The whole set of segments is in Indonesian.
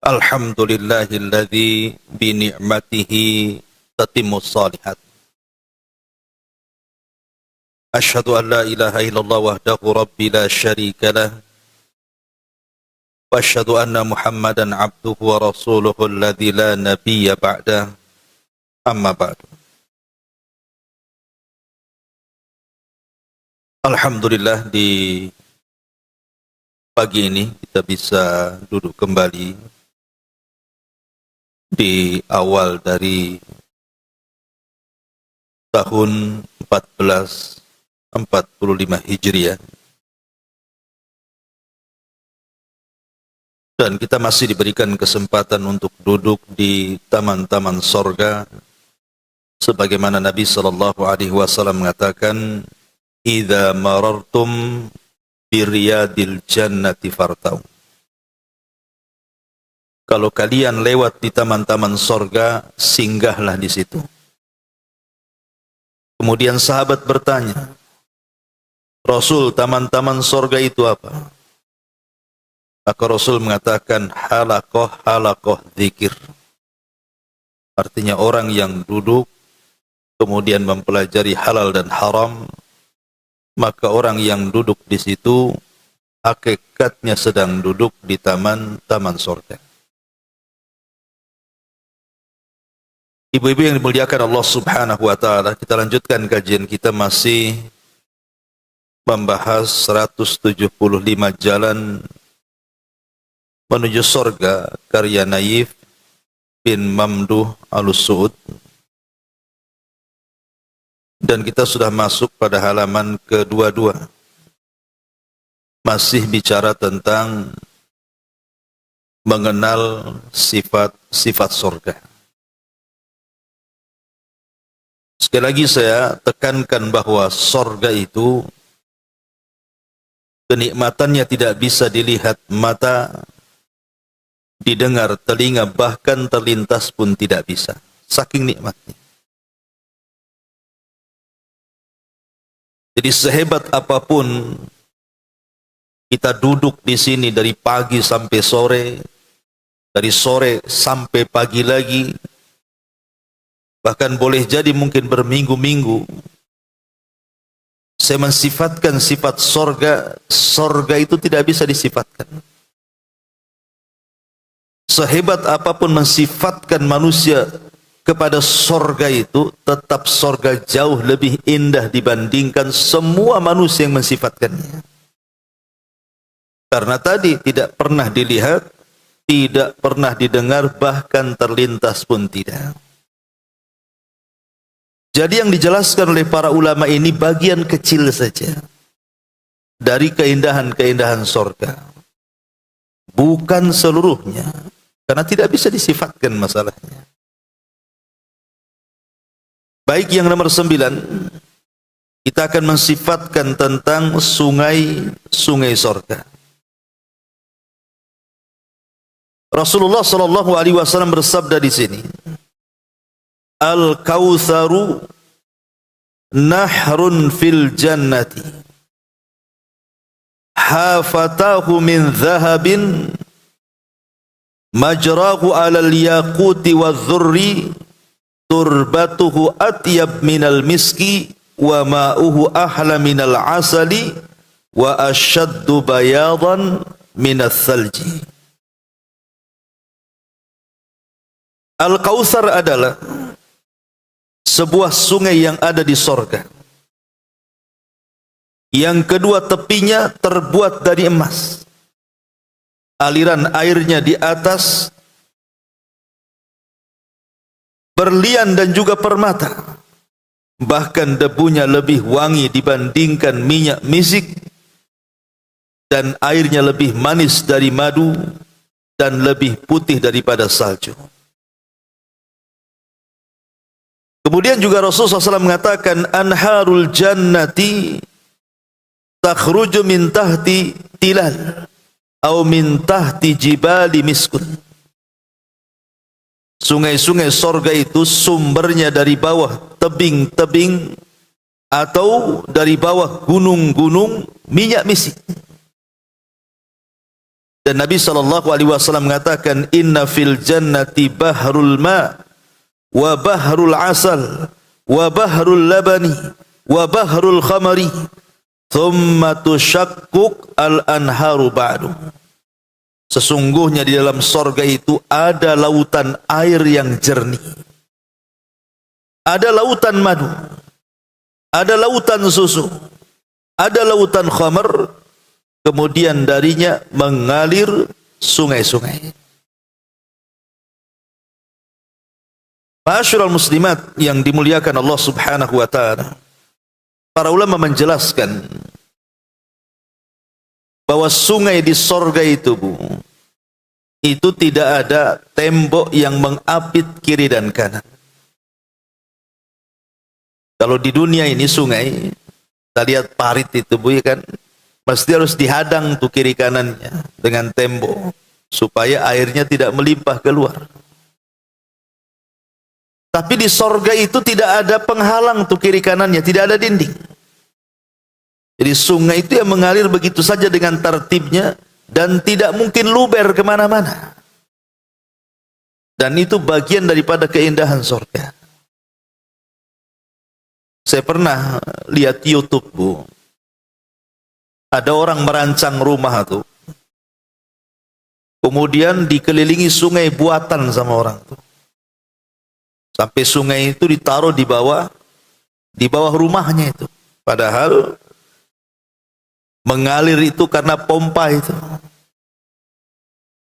Alhamdulillahilladzi bi ni'matihi tatimmus shalihat. Asyhadu an la ilaha illallah wahdahu rabbi la syarika lah. Wa asyhadu anna Muhammadan abduhu wa rasuluhu alladzi la nabiyya ba'dah. Amma ba'du. Alhamdulillah, di pagi ini kita bisa duduk kembali di awal dari tahun 1445 Hijriah, dan kita masih diberikan kesempatan untuk duduk di taman-taman sorga sebagaimana Nabi SAW mengatakan, idza marartum biriyadil jannati fartau. Kalau kalian lewat di taman-taman sorga, singgahlah di situ. Kemudian sahabat bertanya, Rasul, taman-taman sorga itu apa? Maka Rasul mengatakan, halaqah dzikir. Artinya orang yang duduk kemudian mempelajari halal dan haram, maka orang yang duduk di situ hakikatnya sedang duduk di taman-taman sorga. Ibu-ibu yang dimuliakan Allah Subhanahu wa Ta'ala, kita lanjutkan kajian kita masih membahas 175 jalan menuju sorga karya Naif bin Mamduh Al-Suud, dan kita sudah masuk pada halaman ke-22, masih bicara tentang mengenal sifat-sifat sorga. Sekali lagi saya tekankan bahwa sorga itu kenikmatannya tidak bisa dilihat mata, didengar telinga, bahkan terlintas pun tidak bisa. Saking nikmatnya. Jadi sehebat apapun kita duduk di sini dari pagi sampai sore, dari sore sampai pagi lagi, bahkan boleh jadi mungkin berminggu-minggu, saya mensifatkan sifat sorga, sorga itu tidak bisa disifatkan. Sehebat apapun mensifatkan manusia kepada sorga itu, tetap sorga jauh lebih indah dibandingkan semua manusia yang mensifatkannya. Karena tadi tidak pernah dilihat, tidak pernah didengar, bahkan terlintas pun tidak. Jadi yang dijelaskan oleh para ulama ini bagian kecil saja dari keindahan-keindahan sorga. Bukan seluruhnya, karena tidak bisa disifatkan masalahnya. Baik, yang nomor 9, kita akan mensifatkan tentang sungai-sungai sorga. Rasulullah SAW bersabda di sini, Al-Kautsaru nahrun fil jannati, hafatahu min zahabin, majrahu alal yaquti wa dzurri, turbatuhu atyab minal miski, wa ma'uhu ahla minal asali, wa ashaddu bayadan minas salji. Al-Kautsar adalah sebuah sungai yang ada di sorga. Yang kedua, tepinya terbuat dari emas. Aliran airnya di atas berlian dan juga permata. Bahkan debunya lebih wangi dibandingkan minyak misik, dan airnya lebih manis dari madu, dan lebih putih daripada salju. Kemudian juga Rasulullah SAW mengatakan, anharul jannati takhruju min tahti tilal atau min tahti jibali miskun. Sungai-sungai sorga itu sumbernya dari bawah tebing-tebing atau dari bawah gunung-gunung minyak misik. Dan Nabi SAW mengatakan, inna fil jannati bahrul ma wa bahrul asal wa bahrul labani wa bahrul khamari thumma tushaqquk al anharu ba'du. Sesungguhnya di dalam sorga itu ada lautan air yang jernih, ada lautan madu, ada lautan susu, ada lautan khamar, kemudian darinya mengalir sungai-sungai. Ma'asyiral muslimat yang dimuliakan Allah Subhanahu wa taala, para ulama menjelaskan bahwa sungai di sorga itu, Bu, itu tidak ada tembok yang mengapit kiri dan kanan. Kalau di dunia ini sungai, kita lihat parit itu, Bu, ya kan, pasti harus dihadang tuh kiri kanannya dengan tembok supaya airnya tidak melimpah keluar. Tapi di sorga itu tidak ada penghalang tuh kiri kanannya, tidak ada dinding. Jadi sungai itu yang mengalir begitu saja dengan tertibnya dan tidak mungkin luber kemana-mana. Dan itu bagian daripada keindahan sorga. Saya pernah lihat YouTube, Bu. Ada orang merancang rumah tuh, kemudian dikelilingi sungai buatan sama orang tuh. Sampai sungai itu ditaruh di bawah rumahnya itu. Padahal mengalir itu karena pompa itu.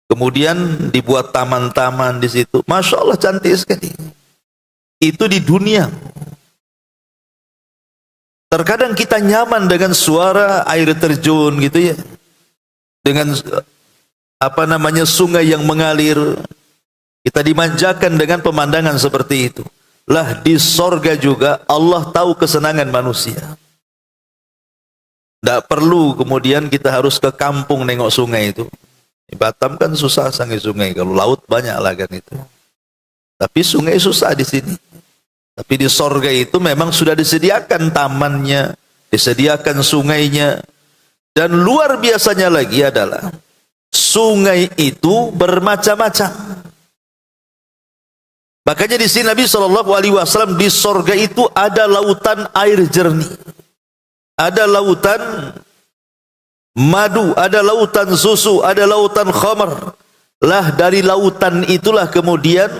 Kemudian dibuat taman-taman di situ. Masya Allah, cantik sekali. Itu di dunia. Terkadang kita nyaman dengan suara air terjun gitu ya, dengan sungai yang mengalir. Kita dimanjakan dengan pemandangan seperti itu. Lah di sorga juga Allah tahu kesenangan manusia. Tidak perlu kemudian kita harus ke kampung nengok sungai itu. Di Batam kan susah sangat sungai, kalau laut banyak lah kan itu. Tapi sungai susah di sini. Tapi di sorga itu memang sudah disediakan tamannya, disediakan sungainya. Dan luar biasanya lagi adalah sungai itu bermacam-macam. Makanya di sini Nabi SAW, di sorga itu ada lautan air jernih, ada lautan madu, ada lautan susu, ada lautan khamar. Lah dari lautan itulah kemudian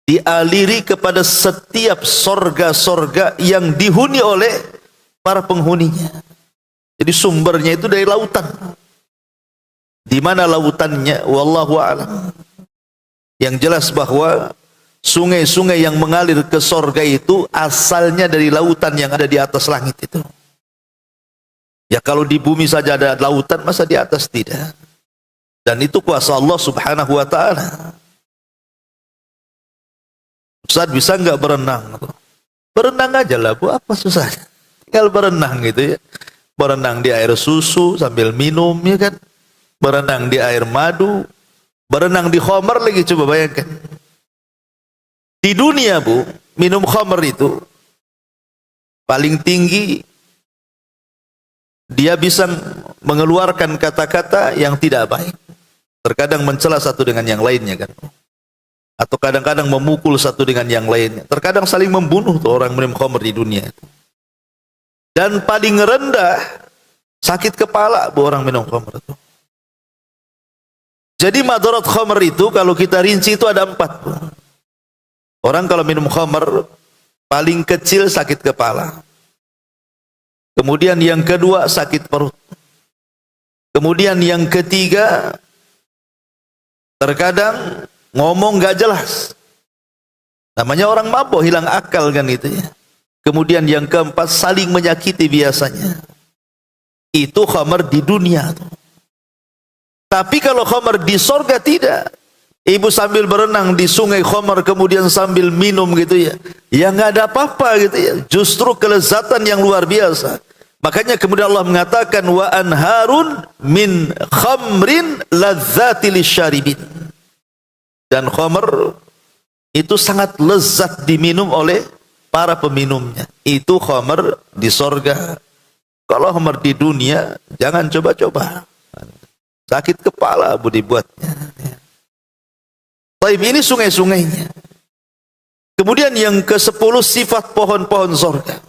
dialiri kepada setiap sorga-sorga yang dihuni oleh para penghuninya. Jadi sumbernya itu dari lautan. Di mana lautannya? Wallahu a'lam. Yang jelas bahwa sungai-sungai yang mengalir ke sorga itu asalnya dari lautan yang ada di atas langit itu. Ya kalau di bumi saja ada lautan, masa di atas tidak? Dan itu kuasa Allah Subhanahu wa ta'ala. Ustaz, bisa enggak berenang? Berenang aja lah, Bu, apa susahnya? Tinggal berenang gitu ya. Berenang di air susu sambil minum, ya kan? Berenang di air madu, berenang di khamar lagi, coba bayangkan. Di dunia, Bu, minum khamar itu paling tinggi dia bisa mengeluarkan kata-kata yang tidak baik. Terkadang mencela satu dengan yang lainnya kan. Atau kadang-kadang memukul satu dengan yang lainnya. Terkadang saling membunuh tuh orang minum khamar di dunia itu. Dan paling rendah sakit kepala, Bu, orang minum khamar itu. Jadi madarat khamar itu kalau kita rinci itu ada 4, Bu. Orang kalau minum khamar paling kecil sakit kepala. Kemudian yang kedua sakit perut. Kemudian yang ketiga terkadang ngomong gak jelas. Namanya orang mabuk, hilang akal kan itu ya. Kemudian yang keempat saling menyakiti biasanya. Itu khamar di dunia tuh. Tapi kalau khamar di sorga tidak. Ibu sambil berenang di sungai khamar kemudian sambil minum gitu ya. Ya nggak ada apa-apa gitu ya. Justru kelezatan yang luar biasa. Makanya kemudian Allah mengatakan wa anharun min khamrin ladzati lisyaribin. Dan khamar itu sangat lezat diminum oleh para peminumnya. Itu khamar di sorga. Kalau khamar di dunia jangan coba-coba. Sakit kepala Bu dibuatnya. Taib, ini sungai-sungainya. Kemudian yang ke-10 sifat pohon-pohon surga.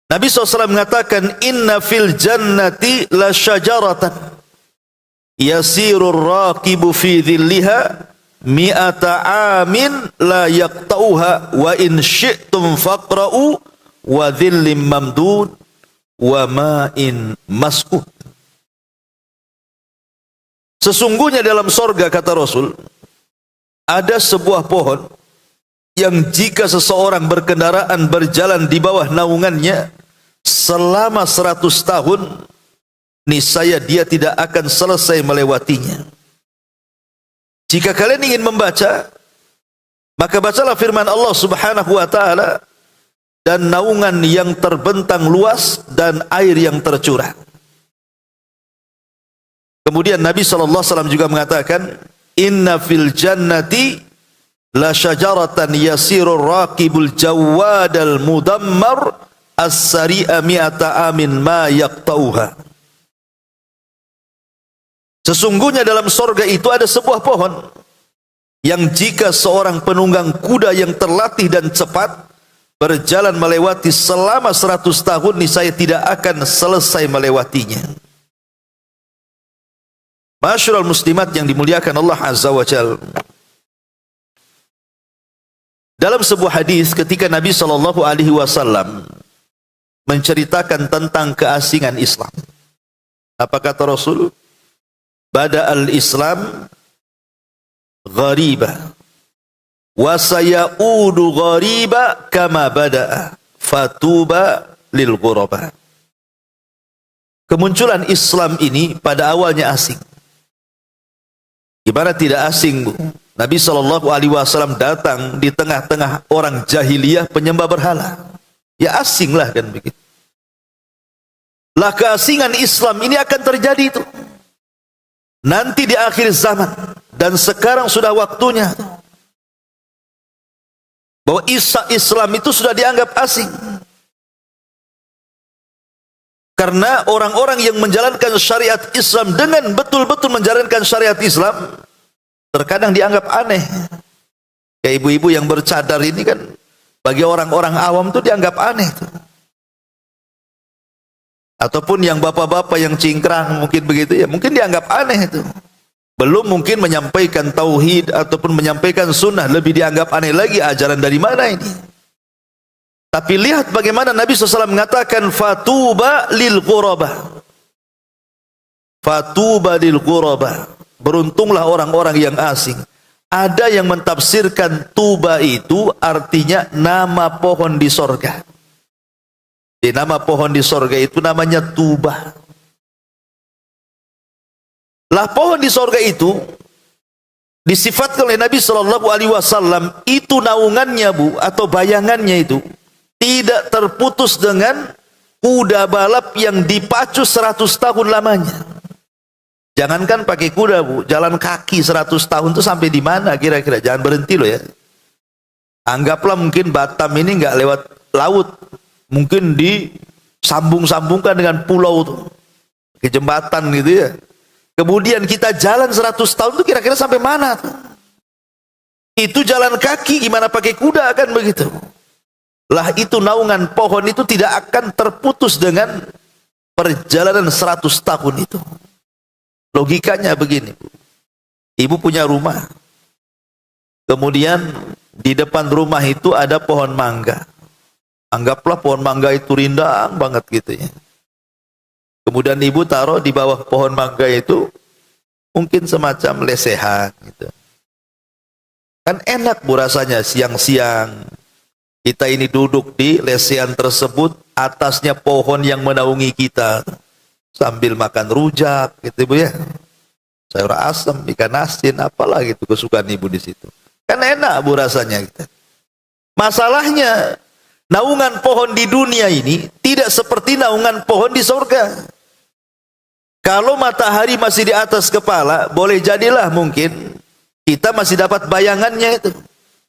Nabi SAW mengatakan, inna fil jannati la syajaratan yasirur raqibu fi dhilliha mi'ata amin la yaqta'uha wa in syi'tum faqra'u wa dhillim mamdud wa ma'in maskuh. Sesungguhnya dalam sorga, kata Rasul, ada sebuah pohon yang jika seseorang berkendaraan berjalan di bawah naungannya selama 100 tahun, niscaya dia tidak akan selesai melewatinya. Jika kalian ingin membaca, maka bacalah firman Allah Subhanahu wa taala, dan naungan yang terbentang luas dan air yang tercurah. Kemudian Nabi SAW juga mengatakan, inna fil jannati la syajaratan yasirur raqibul jawadal mudammar as-sari'a mi'ata amin ma yaqta'uha. Sesungguhnya dalam sorga itu ada sebuah pohon yang jika seorang penunggang kuda yang terlatih dan cepat berjalan melewati selama 100 tahun, niscaya tidak akan selesai melewatinya. Masyarul muslimat yang dimuliakan Allah Azza wa Jalla. Dalam sebuah hadis ketika Nabi SAW menceritakan tentang keasingan Islam, apa kata Rasul? Bada al-Islam ghariba wa sayaudu ghariba kama bada'a fatuba lil ghuraba. Kemunculan Islam ini pada awalnya asing. Gimana tidak asing, Bu? Nabi SAW datang di tengah-tengah orang jahiliyah penyembah berhala. Ya asing lah kan begitu. Lah keasingan Islam ini akan terjadi itu nanti di akhir zaman, dan sekarang sudah waktunya bahwa Islam itu sudah dianggap asing. Karena orang-orang yang menjalankan syariat Islam dengan betul-betul menjalankan syariat Islam terkadang dianggap aneh. Kayak ibu-ibu yang bercadar ini kan bagi orang-orang awam itu dianggap aneh tuh. Ataupun yang bapak-bapak yang cingkrang mungkin begitu ya, mungkin dianggap aneh itu. Belum mungkin menyampaikan tauhid ataupun menyampaikan sunnah, lebih dianggap aneh lagi, ajaran dari mana ini. Tapi lihat bagaimana Nabi SAW mengatakan fatuba lil ghuraba. Fatuba lil ghuraba. Beruntunglah orang-orang yang asing. Ada yang mentafsirkan tuba itu artinya nama pohon di sorga. Di nama pohon di sorga itu namanya tuba. Lah pohon di sorga itu disifatkan oleh Nabi SAW itu naungannya, Bu, atau bayangannya itu tidak terputus dengan kuda balap yang dipacu 100 tahun lamanya. Jangankan pakai kuda, Bu, jalan kaki 100 tahun itu sampai di mana kira-kira? Jangan berhenti loh ya. Anggaplah mungkin Batam ini nggak lewat laut, mungkin disambung-sambungkan dengan pulau tuh, ke jembatan gitu ya. Kemudian kita jalan 100 tahun itu kira-kira sampai mana tuh? Itu jalan kaki, gimana pakai kuda kan begitu? Lah itu naungan pohon itu tidak akan terputus dengan perjalanan 100 tahun itu. Logikanya begini, Bu. Ibu punya rumah. Kemudian di depan rumah itu ada pohon mangga. Anggaplah pohon mangga itu rindang banget gitu ya. Kemudian ibu taruh di bawah pohon mangga itu mungkin semacam lesehan gitu. Kan enak, Bu, rasanya siang-siang kita ini duduk di lesehan tersebut, atasnya pohon yang menaungi kita, sambil makan rujak gitu, Bu ya. Sayur asam, ikan asin, apalah gitu kesukaan ibu di situ. Kan enak, Bu, rasanya gitu. Masalahnya naungan pohon di dunia ini tidak seperti naungan pohon di surga. Kalau matahari masih di atas kepala, boleh jadilah mungkin kita masih dapat bayangannya itu.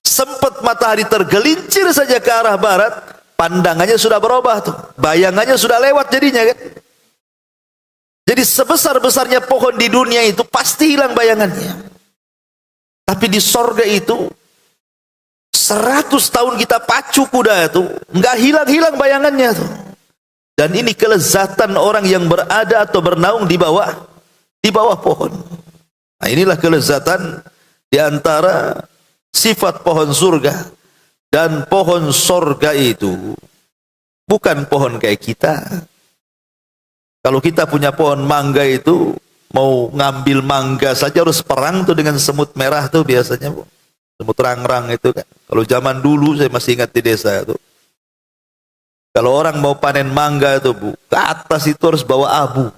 Sempat matahari tergelincir saja ke arah barat, pandangannya sudah berubah tuh. Bayangannya sudah lewat jadinya kan. Jadi sebesar-besarnya pohon di dunia itu pasti hilang bayangannya. Tapi di sorga itu 100 tahun kita pacu kuda itu nggak hilang-hilang bayangannya tuh. Dan ini kelezatan orang yang berada atau bernaung di bawah pohon. Nah, inilah kelezatan di antara sifat pohon surga. Dan pohon sorga itu bukan pohon kayak kita. Kalau kita punya pohon mangga itu, mau ngambil mangga saja harus perang tuh dengan semut merah tuh biasanya, Bu. Semut rangrang itu kan. Kalau zaman dulu saya masih ingat di desa itu. Kalau orang mau panen mangga itu, Bu, ke atas itu harus bawa abu.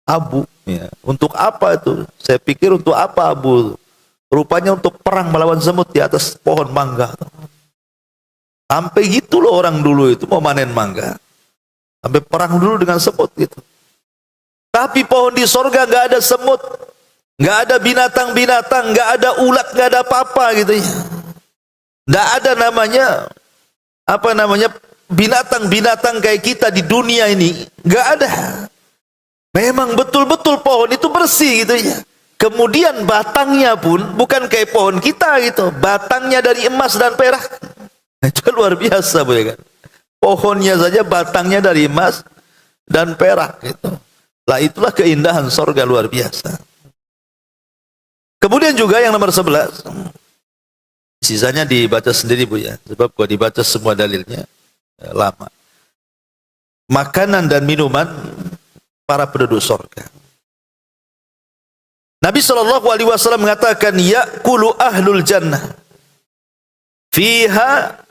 Abu, ya. Untuk apa itu? Saya pikir untuk apa abu? Rupanya untuk perang melawan semut di atas pohon mangga. Sampai gitu loh orang dulu itu mau panen mangga. Sampai perang dulu dengan semut gitu. Tapi pohon di sorga nggak ada semut, nggak ada binatang-binatang, nggak ada ulat, nggak ada apa-apa gitu ya. Nggak ada namanya binatang-binatang kayak kita di dunia ini, nggak ada. Memang betul-betul pohon itu bersih gitu ya. Kemudian batangnya pun bukan kayak pohon kita gitu, batangnya dari emas dan perak. Itu luar biasa, Bu, ya kan? Pohonnya saja batangnya dari emas dan perak gitu. Lah itulah keindahan sorga luar biasa. Kemudian juga yang nomor 11. Sisanya dibaca sendiri, Bu, ya. Sebab gua dibaca semua dalilnya lama. Makanan dan minuman para penduduk sorga. Nabi SAW mengatakan, ya'kulu ahlul jannah fiha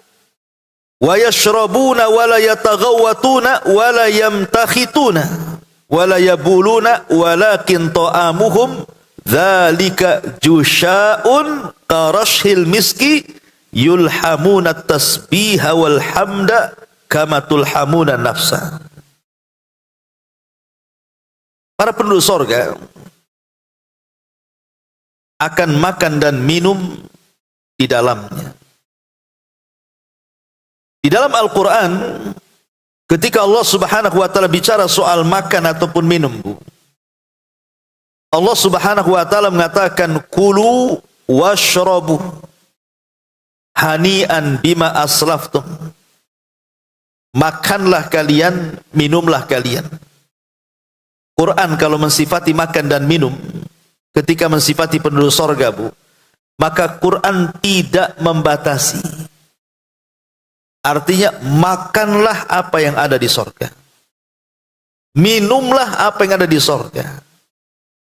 wa yashrabuna wa la yataghawwatuna wa la yamtakhituna wa la yabuluna walakin ta'amuhum dzalika jusha'un qarashil miski yulhamuna tasbiha wal hamda kama tulhamuna nafsa. Para penduduk sorga akan makan dan minum di dalamnya. Di dalam Al-Quran, ketika Allah Subhanahu wa ta'ala bicara soal makan ataupun minum, Bu, Allah Subhanahu wa ta'ala mengatakan, kulu washrabu hani'an bima aslaftum. Makanlah kalian, minumlah kalian. Quran kalau mensifati makan dan minum, ketika mensifati penduduk sorga, Bu, maka Quran tidak membatasi. Artinya makanlah apa yang ada di sorga, minumlah apa yang ada di sorga.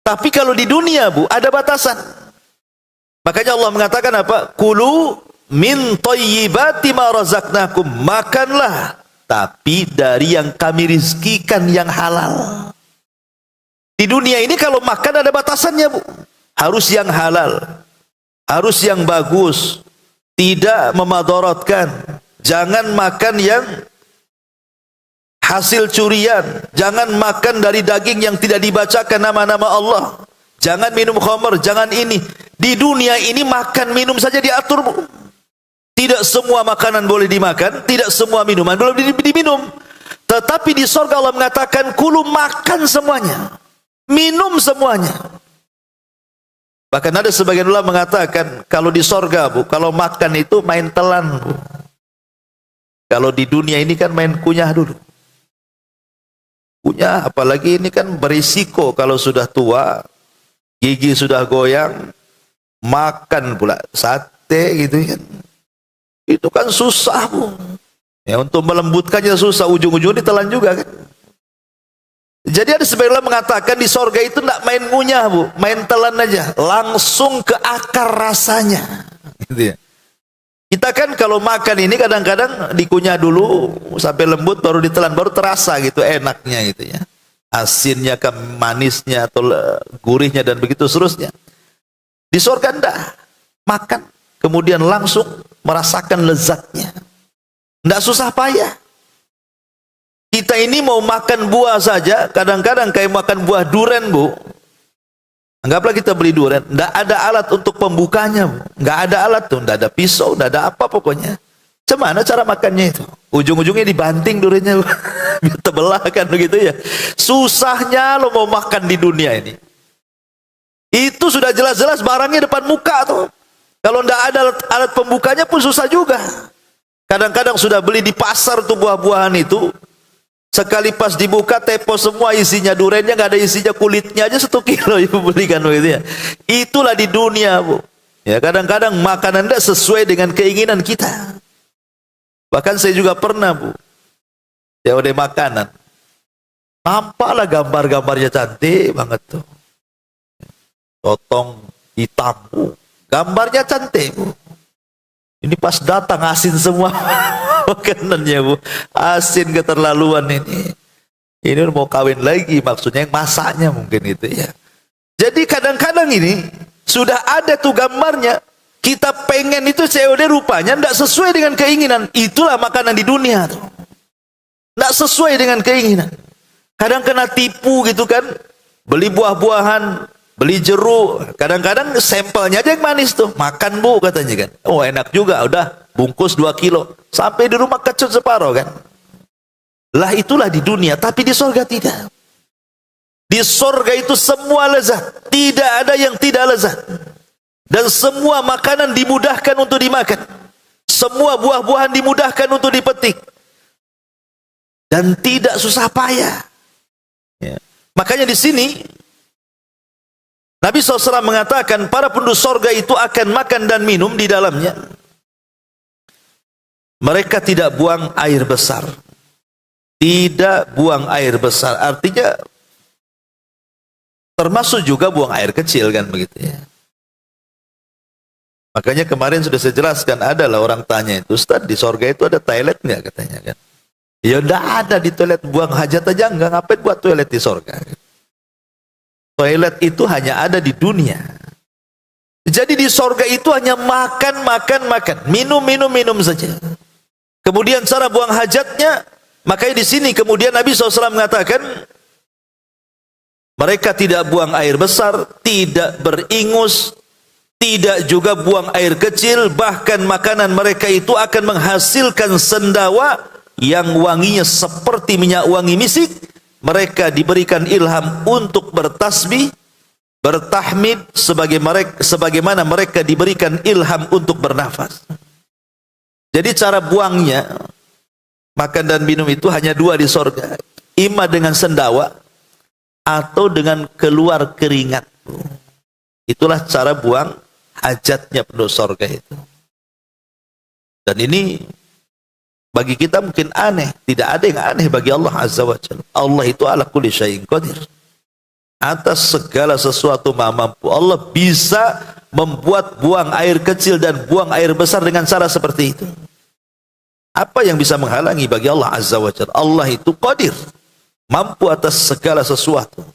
Tapi kalau di dunia, Bu, ada batasan. Makanya Allah mengatakan apa? Kulu min thayyibati ma razaqnakum. Makanlah, tapi dari yang kami rizkikan yang halal. Di dunia ini kalau makan ada batasannya, Bu. Harus yang halal, harus yang bagus, tidak memadaratkan. Jangan makan yang hasil curian, jangan makan dari daging yang tidak dibacakan nama-nama Allah, jangan minum khamr, jangan ini. Di dunia ini makan minum saja diatur, Bu. Tidak semua makanan boleh dimakan, tidak semua minuman boleh diminum. Tetapi di surga Allah mengatakan, kulu, makan semuanya, minum semuanya. Bahkan ada sebagian ulama mengatakan, kalau di surga, Bu, kalau makan itu main telan, Bu. Kalau di dunia ini kan main kunyah dulu. Kunyah, apalagi ini kan berisiko kalau sudah tua, gigi sudah goyang, makan pula sate gitu kan. Itu kan susah, Bu. Ya, untuk melembutkannya susah, ujung-ujungnya ditelan juga kan. Jadi ada sebagian ulama mengatakan di sorga itu tidak main ngunyah, Bu, main telan aja, langsung ke akar rasanya. Gitu ya. Kita kan kalau makan ini kadang-kadang dikunyah dulu sampai lembut baru ditelan, baru terasa gitu enaknya gitu ya. Asinnya ke manisnya atau gurihnya dan begitu seterusnya. Di surga enggak. Makan kemudian langsung merasakan lezatnya. Enggak susah payah. Kita ini mau makan buah saja, kadang-kadang kayak makan buah durian, Bu. Anggaplah kita beli durian, enggak ada alat untuk pembukanya, Bu. Enggak ada alat tuh, enggak ada pisau, enggak ada apa pokoknya. Gimana cara makannya itu? Ujung-ujungnya dibanting duriannya, Bu. biar terbelah kan begitu ya. Susahnya lo mau makan di dunia ini. Itu sudah jelas-jelas barangnya depan muka tuh. Kalau ndak ada alat pembukanya pun susah juga. Kadang-kadang sudah beli di pasar tuh buah-buahan itu, sekali pas dibuka tepo semua isinya, durennya nggak ada isinya, kulitnya aja 1 kilo ibu belikan begitu ya. Itulah di dunia bu. Ya kadang-kadang makanan tidak sesuai dengan keinginan kita. Bahkan saya juga pernah bu, ya udah makanan, nampaklah gambar-gambarnya cantik banget tuh, potong hitam bu, gambarnya cantik bu. Ini pas datang asin semua makanannya bu, asin keterlaluan ini. Ini mau kawin lagi maksudnya yang masaknya mungkin itu ya. Jadi kadang-kadang ini sudah ada tuh gambarnya, kita pengen itu COD rupanya tidak sesuai dengan keinginan. Itulah makanan di dunia tuh, tidak sesuai dengan keinginan. Kadang kena tipu gitu kan, beli buah-buahan, beli jeruk, kadang-kadang sampelnya aja yang manis tuh, makan bu katanya kan, oh enak juga, udah bungkus 2 kilo, sampai di rumah kecut separuh kan. Lah itulah di dunia, tapi di surga tidak. Di surga itu semua lezat, tidak ada yang tidak lezat, dan semua makanan dimudahkan untuk dimakan, semua buah-buahan dimudahkan untuk dipetik, dan tidak susah payah ya. Makanya di sini Nabi SAW mengatakan para penduduk surga itu akan makan dan minum di dalamnya. Mereka tidak buang air besar. Tidak buang air besar. Artinya termasuk juga buang air kecil kan begitu ya. Makanya kemarin sudah saya jelaskan, adalah orang tanya itu, Ustaz di surga itu ada toilet nggak katanya kan. Ya udah ada di toilet, buang hajat aja enggak, ngapain buat toilet di surga. Toilet itu hanya ada di dunia. Jadi di surga itu hanya makan, minum saja. Kemudian cara buang hajatnya, makanya di sini kemudian Nabi SAW mengatakan, mereka tidak buang air besar, tidak beringus, tidak juga buang air kecil, bahkan makanan mereka itu akan menghasilkan sendawa yang wanginya seperti minyak wangi misik. Mereka diberikan ilham untuk bertasbih, bertahmid, sebagaimana mereka diberikan ilham untuk bernafas. Jadi cara buangnya, makan dan minum itu hanya 2 di surga. Ima dengan sendawa, atau dengan keluar keringat. Itulah cara buang hajatnya penduduk surga itu. Dan ini bagi kita mungkin aneh, tidak ada yang aneh bagi Allah Azza wa Jalla. Allah itu ala kulli syai'in qadir. Atas segala sesuatu Maha mampu. Allah bisa membuat buang air kecil dan buang air besar dengan cara seperti itu. Apa yang bisa menghalangi bagi Allah Azza wa Jalla? Allah itu qadir, mampu atas segala sesuatu.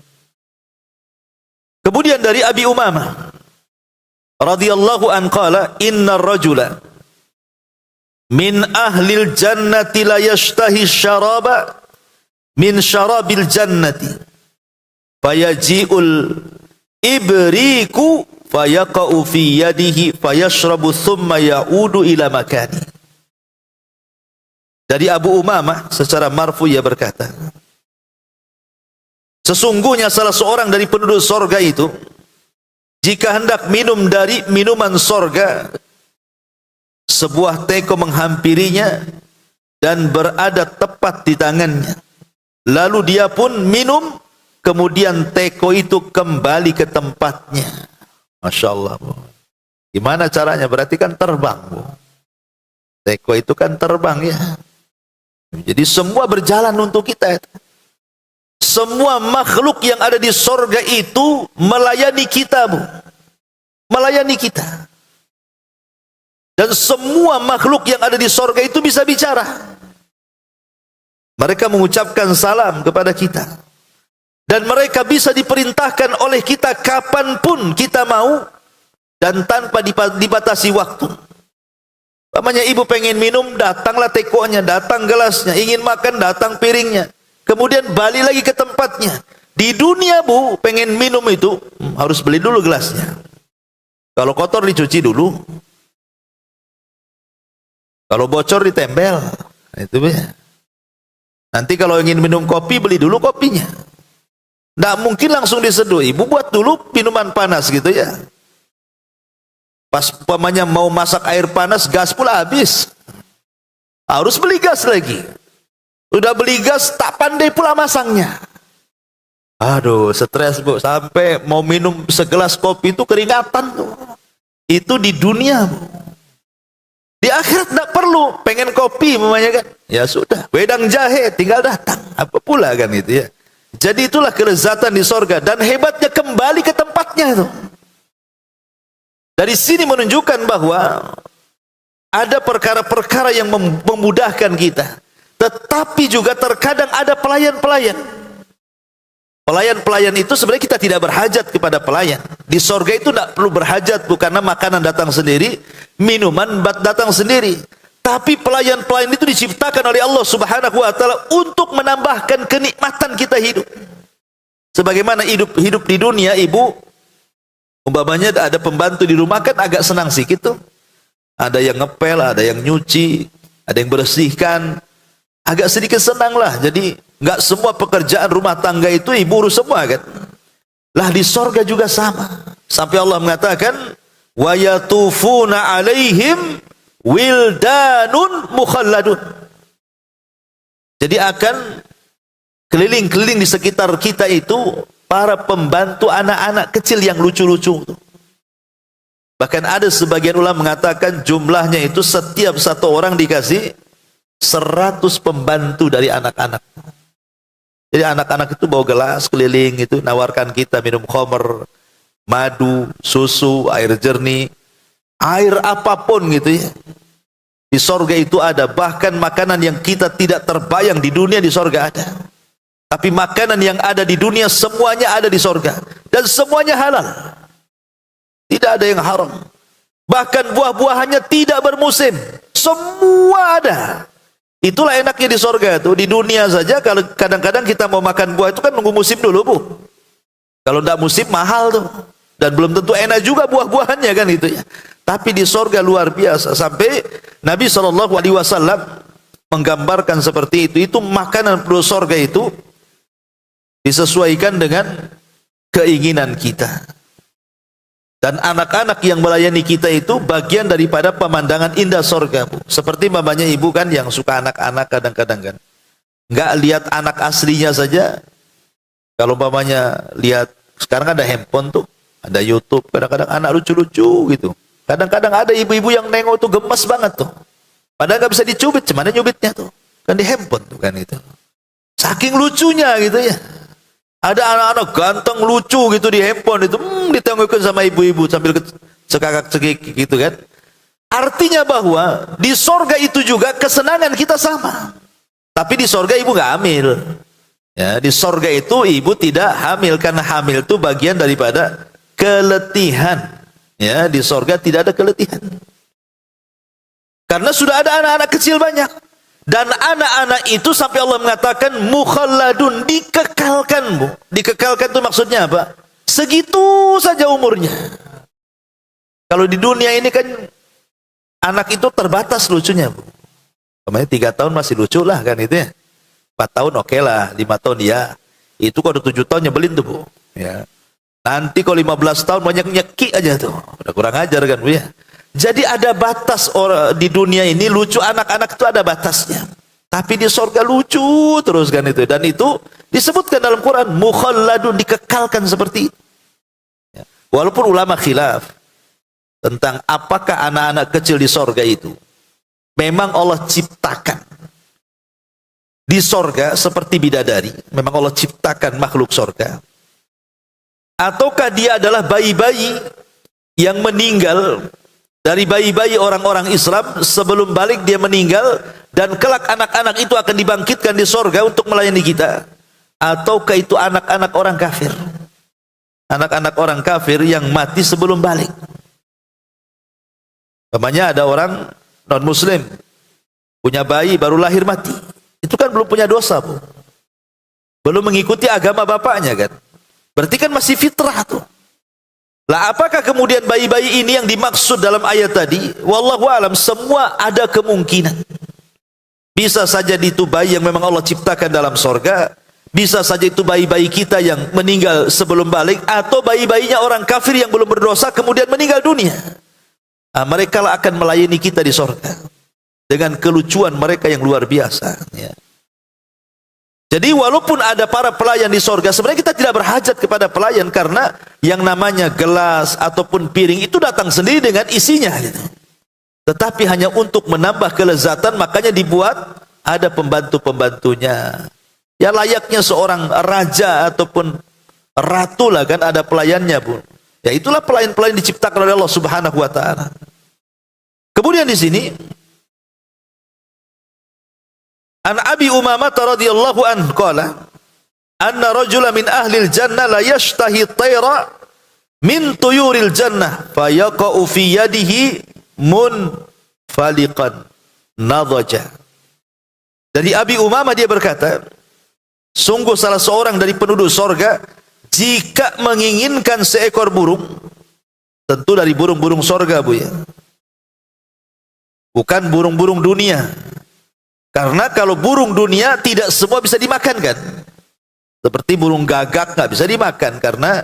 Kemudian dari Abi Umamah radhiyallahu an qala, innar rajula min ahlil jannati la yashtahi syaraba min syarabil jannati fayaji'ul ibriku fayaqa'u fi yadihi fayashrabu thumma ya'udu ila makani. Dari Abu Umamah secara marfu ia berkata, sesungguhnya salah seorang dari penduduk sorga itu, jika hendak minum dari minuman sorga, sebuah teko menghampirinya dan berada tepat di tangannya. Lalu dia pun minum, kemudian teko itu kembali ke tempatnya. Masya Allah bu. Gimana caranya? Berarti kan terbang bu. Teko itu kan terbang ya. Jadi semua berjalan untuk kita. Semua makhluk yang ada di sorga itu melayani kita bu. Melayani kita. Dan semua makhluk yang ada di sorga itu bisa bicara. Mereka mengucapkan salam kepada kita. Dan mereka bisa diperintahkan oleh kita kapanpun kita mau. Dan tanpa dibatasi waktu. Namanya ibu pengen minum, datanglah tekonya, datang gelasnya. Ingin makan, datang piringnya. Kemudian balik lagi ke tempatnya. Di dunia bu, pengen minum itu harus beli dulu gelasnya. Kalau kotor dicuci dulu. Kalau bocor ditempel. Itu ya. Nanti kalau ingin minum kopi, beli dulu kopinya. Nggak mungkin langsung diseduh. Ibu buat dulu minuman panas gitu ya. Pas umpamanya mau masak air panas, gas pula habis. Harus beli gas lagi. Udah beli gas, tak pandai pula masangnya. Aduh, stres Bu. Sampai mau minum segelas kopi itu keringatan tuh. Itu di dunia Bu. Di akhirat tidak perlu. Pengen kopi memangnya kan. Ya sudah, wedang jahe tinggal datang. Apa pula kan itu ya. Jadi itulah kelezatan di sorga. Dan hebatnya kembali ke tempatnya itu. Dari sini menunjukkan bahwa ada perkara-perkara yang memudahkan kita. Tetapi juga terkadang ada pelayan-pelayan. Pelayan-pelayan itu sebenarnya kita tidak berhajat kepada pelayan. Di sorga itu tidak perlu berhajat, karena makanan datang sendiri, minuman datang sendiri. Tapi pelayan-pelayan itu diciptakan oleh Allah Subhanahu wa taala untuk menambahkan kenikmatan kita hidup. Sebagaimana hidup di dunia, ibu umpamanya ada pembantu di rumah kan agak senang sedikit tuh. Ada yang ngepel, ada yang nyuci, ada yang bersihkan. Agak sedikit senang lah. Jadi nggak semua pekerjaan rumah tangga itu ibu urus semua kan. Lah di sorga juga sama. Sampai Allah mengatakan, wa yatufuna alaihim wildanun mukhalladun. Jadi akan keliling-keliling di sekitar kita itu para pembantu anak-anak kecil yang lucu-lucu. Bahkan ada sebagian ulama mengatakan jumlahnya itu setiap satu orang dikasih 100 pembantu dari anak-anak. Jadi anak-anak itu bawa gelas keliling itu, nawarkan kita minum khamr, madu, susu, air jernih, air apapun gitu ya. Di sorga itu ada, bahkan makanan yang kita tidak terbayang di dunia di sorga ada. Tapi makanan yang ada di dunia semuanya ada di sorga. Dan semuanya halal. Tidak ada yang haram. Bahkan buah-buahannya tidak bermusim. Semua ada. Itulah enaknya di sorga itu. Di dunia saja kalau kadang-kadang kita mau makan buah itu kan nunggu musim dulu Bu. Kalau tidak musim mahal tuh. Dan belum tentu enak juga buah-buahannya kan itu ya. Tapi di sorga luar biasa. Sampai Nabi SAW menggambarkan seperti itu. Itu makanan penduduk sorga itu disesuaikan dengan keinginan kita. Dan anak-anak yang melayani kita itu bagian daripada pemandangan indah sorga Bu. Seperti mamanya ibu kan yang suka anak-anak kadang-kadang kan. Nggak lihat anak aslinya saja. Kalau mamanya lihat, sekarang ada handphone tuh, ada YouTube, kadang-kadang anak lucu-lucu gitu. Kadang-kadang ada ibu-ibu yang nengok tuh gemes banget tuh. Padahal nggak bisa dicubit, cuman nyubitnya tuh. Kan di handphone tuh kan itu. Saking lucunya gitu ya. Ada anak-anak ganteng lucu gitu di handphone itu, ditengokin sama ibu-ibu sambil cekakak-cekik gitu kan. Artinya bahwa di sorga itu juga kesenangan kita sama. Tapi di sorga ibu nggak hamil. Ya, di sorga itu ibu tidak hamil karena hamil itu bagian daripada keletihan. Ya, di sorga tidak ada keletihan. Karena sudah ada anak-anak kecil banyak. Dan anak-anak itu sampai Allah mengatakan mukhalladun, dikekalkan Bu. Dikekalkan itu maksudnya apa? Segitu saja umurnya. Kalau di dunia ini kan anak itu terbatas lucunya Bu. Kemarin 3 tahun masih lucu lah kan itu ya. 4 tahun oke lah, 5 tahun ya. Itu kalau 7 tahun nyebelin tuh Bu. Ya. Nanti kalau 15 tahun banyak nyeki aja tuh. Udah kurang ajar kan Bu ya. Jadi ada batas orang di dunia ini lucu anak-anak itu ada batasnya. Tapi di sorga lucu terus kan itu. Dan itu disebutkan dalam Quran mukhalladun, dikekalkan seperti itu. Ya. Walaupun ulama khilaf tentang apakah anak-anak kecil di sorga itu memang Allah ciptakan di sorga seperti bidadari. Memang Allah ciptakan makhluk sorga. Ataukah dia adalah bayi-bayi yang meninggal dari bayi-bayi orang-orang Islam, sebelum balik dia meninggal, dan kelak anak-anak itu akan dibangkitkan di sorga untuk melayani kita. Ataukah itu anak-anak orang kafir? Anak-anak orang kafir yang mati sebelum balik. Umpamanya ada orang non-muslim, punya bayi baru lahir mati. Itu kan belum punya dosa Bu. Belum mengikuti agama bapaknya kan. Berarti kan masih fitrah tuh. Lah apakah kemudian bayi-bayi ini yang dimaksud dalam ayat tadi? Wallahu alam, semua ada kemungkinan. Bisa saja itu bayi yang memang Allah ciptakan dalam sorga, bisa saja itu bayi-bayi kita yang meninggal sebelum balik, atau bayi-bayinya orang kafir yang belum berdosa kemudian meninggal dunia. Nah, mereka lah akan melayani kita di sorga dengan kelucuan mereka yang luar biasa. Ya. Jadi walaupun ada para pelayan di sorga, sebenarnya kita tidak berhajat kepada pelayan, karena yang namanya gelas ataupun piring itu datang sendiri dengan isinya gitu. Tetapi hanya untuk menambah kelezatan, makanya dibuat ada pembantu-pembantunya. Ya layaknya seorang raja ataupun ratu lah kan, ada pelayannya pun. Ya itulah pelayan-pelayan diciptakan oleh Allah Subhanahu wa taala. Kemudian di sini An Abi Umamah radhiyallahu anhu qala anna rajulan min ahli al-jannah la yashtahi tayra min tuyuril jannah fayaqa'u fi yadihi munfaliqan nadhaja. Dari Abi Umamah dia berkata, sungguh salah seorang dari penduduk sorga jika menginginkan seekor burung, tentu dari burung-burung sorga bu ya, bukan burung-burung dunia. Karena kalau burung dunia tidak semua bisa dimakan kan, seperti burung gagak nggak bisa dimakan karena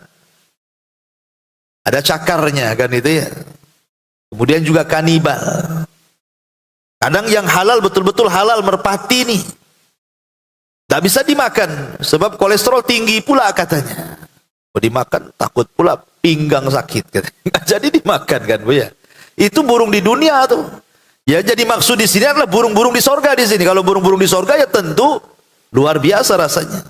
ada cakarnya kan itu ya. Kemudian juga kanibal. Kadang yang halal betul-betul halal merpati nih, tak bisa dimakan sebab kolesterol tinggi pula katanya. Mau dimakan takut pula pinggang sakit katanya. Nggak jadi dimakan kan bu ya. Itu burung di dunia tuh. Ya jadi maksud di sini adalah burung-burung di sorga di sini. Kalau burung-burung di sorga ya tentu luar biasa rasanya.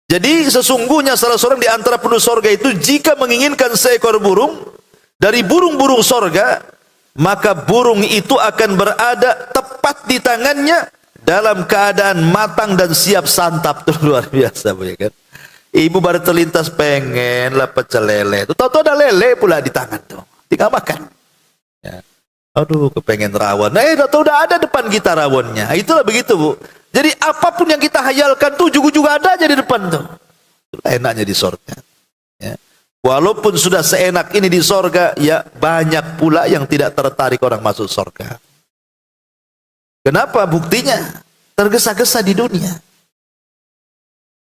Jadi sesungguhnya salah seorang di antara penduduk sorga itu jika menginginkan seekor burung dari burung-burung sorga, maka burung itu akan berada tepat di tangannya dalam keadaan matang dan siap santap. Itu luar biasa bu ya kan. Ibu baru terlintas pengen lah pecel lele, tahu-tahu ada lele pula di tangan tuh, tinggal makan. Ya. Aduh kepengen rawon, udah ada depan kita rawonnya. Itulah begitu bu. Jadi apapun yang kita hayalkan tuh juga ada aja di depan tuh. Itulah enaknya di sorga. Ya. Walaupun sudah seenak ini di sorga, ya banyak pula yang tidak tertarik orang masuk sorga. Kenapa? Buktinya tergesa-gesa di dunia.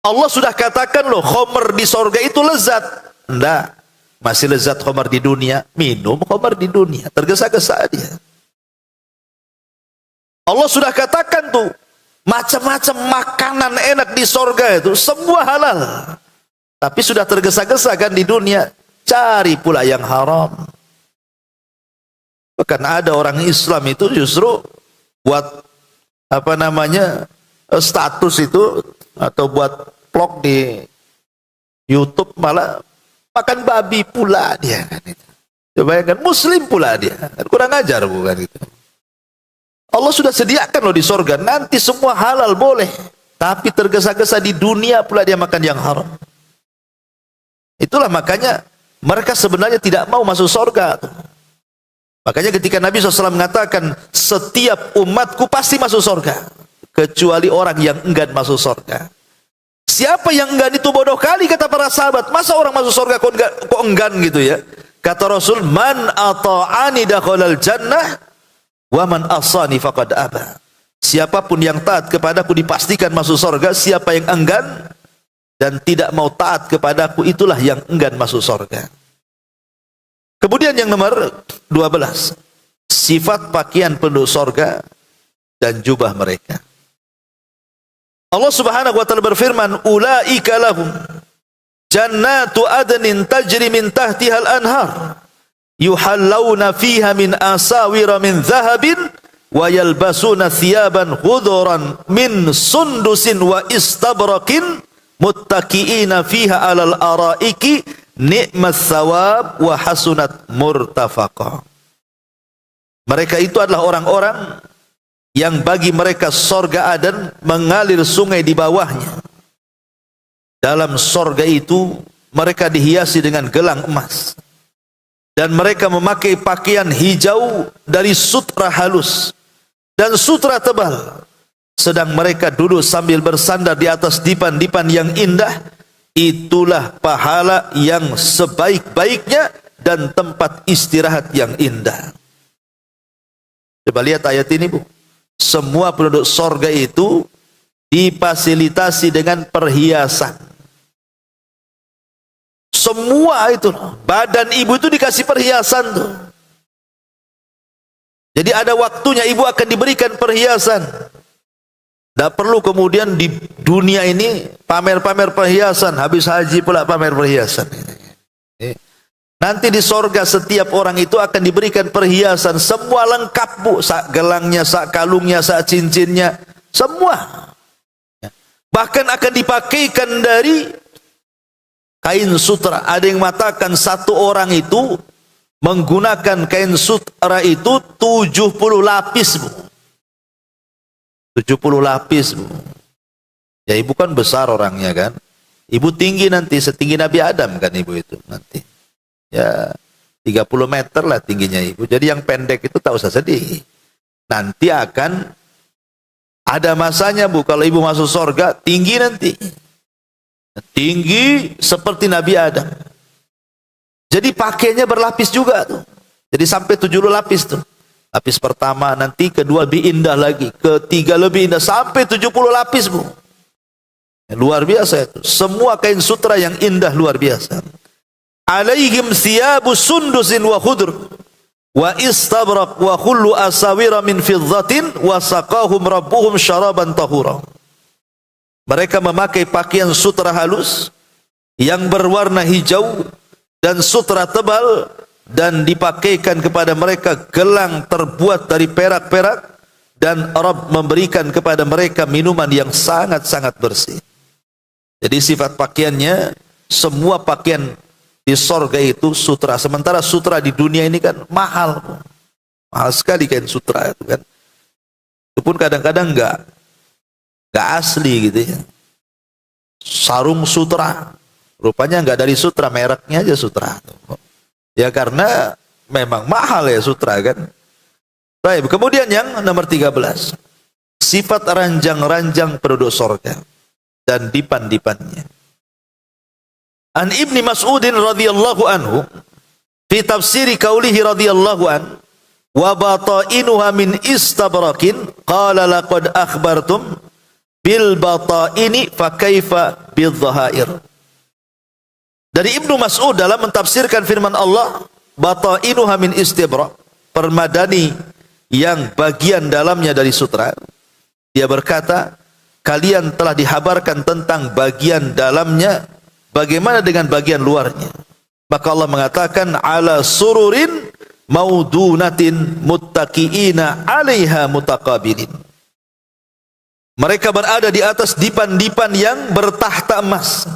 Allah sudah katakan loh, khamr di sorga itu lezat. Enggak, masih lezat khamr di dunia. Minum khamr di dunia, tergesa-gesa dia. Allah sudah katakan tuh, macam-macam makanan enak di sorga itu semua halal. Tapi sudah tergesa-gesa kan di dunia, cari pula yang haram. Bahkan ada orang Islam itu justru buat apa namanya status itu atau buat vlog di YouTube malah makan babi pula dia kan itu. Coba bayangkan, Muslim pula dia, kan kurang ajar bukan itu. Allah sudah sediakan loh di sorga, nanti semua halal boleh, tapi tergesa-gesa di dunia pula dia makan yang haram. Itulah makanya mereka sebenarnya tidak mau masuk sorga. Makanya ketika Nabi SAW mengatakan setiap umatku pasti masuk sorga, kecuali orang yang enggan masuk sorga. Siapa yang enggan itu bodoh kali, kata para sahabat. Masa orang masuk sorga kok enggan gitu ya. Kata Rasul, man ata'ani dakhalal jannah wa man asani faqad aba. Siapapun yang taat kepadaku dipastikan masuk sorga. Siapa yang enggan dan tidak mau taat kepadaku, itulah yang enggan masuk sorga. Kemudian yang nomor 12, sifat pakaian penduduk sorga dan jubah mereka. Allah Subhanahu wa taala berfirman, ulaika lahum jannatu adnin tajri min tahtihal anhar yuhallawna fiha min asawira min dhahabin wa yalbasuna thiyaban khudran min sundusin wa istabraqin muttaqiina fiha alal araiki ni'mat thawab wa hasunat murtafaqa. Mereka itu adalah orang-orang yang bagi mereka sorga Aden mengalir sungai di bawahnya. Dalam sorga itu mereka dihiasi dengan gelang emas, dan mereka memakai pakaian hijau dari sutra halus dan sutra tebal. Sedang mereka duduk sambil bersandar di atas dipan-dipan yang indah. Itulah pahala yang sebaik-baiknya dan tempat istirahat yang indah. Coba lihat ayat ini bu. semua penduduk sorga itu difasilitasi dengan perhiasan. Semua itu, badan ibu itu dikasih perhiasan tuh. Jadi ada waktunya ibu akan diberikan perhiasan. Tidak perlu kemudian di dunia ini pamer-pamer perhiasan, habis haji pula pamer perhiasan. Nanti di sorga setiap orang itu akan diberikan perhiasan, semua lengkap bu, sak gelangnya, sak kalungnya, sak cincinnya, semua. Bahkan akan dipakaikan dari kain sutra. Ada yang mengatakan satu orang itu menggunakan kain sutra itu 70 lapis bu. 70 lapis bu. Ya ibu kan besar orangnya kan. Ibu tinggi nanti setinggi Nabi Adam kan ibu itu nanti. Ya 30 meter lah tingginya ibu. Jadi yang pendek itu tak usah sedih. Nanti akan ada masanya bu, kalau ibu masuk surga tinggi nanti. Tinggi seperti Nabi Adam. Jadi pakainya berlapis juga tuh. Jadi sampai 70 lapis tuh. Lapis pertama, nanti kedua lebih indah lagi, ketiga lebih indah, sampai 70 lapis bu. Luar biasa itu. Semua kain sutra yang indah luar biasa. Alaihim thiyabu sundusin wa khudr wa istabraq wa kullu asawira min fiddatin wa saqahum rabbuhum syaraban tahura. Mereka memakai pakaian sutra halus yang berwarna hijau dan sutra tebal, dan dipakaikan kepada mereka gelang terbuat dari perak-perak, dan Rabb memberikan kepada mereka minuman yang sangat-sangat bersih. Jadi sifat pakaiannya, semua pakaian di sorga itu sutra. Sementara sutra di dunia ini kan mahal, mahal sekali kain sutra itu kan. Itu pun kadang-kadang enggak asli gitu ya. Sarung sutra, rupanya enggak dari sutra, mereknya aja sutra. Ya karena memang mahal ya sutra kan. Baik, kemudian yang nomor 13, sifat ranjang-ranjang penduduk sorga dan dipan-dipannya. An Ibni Mas'udin radhiyallahu anhu fi tafsiri qaulihi radhiyallahu an wa batainuha min istabrakin qala laqad akhbartum bil bataini fa kaifa bil dhahair. Dari Ibnu Mas'ud dalam mentafsirkan firman Allah, batainuha min istibrak, permadani yang bagian dalamnya dari sutra. Dia berkata, kalian telah dihabarkan tentang bagian dalamnya, bagaimana dengan bagian luarnya? Maka Allah mengatakan, ala sururin maudunatin muttaqiina 'alaiha mutaqabilin. Mereka berada di atas dipan-dipan yang bertahta emas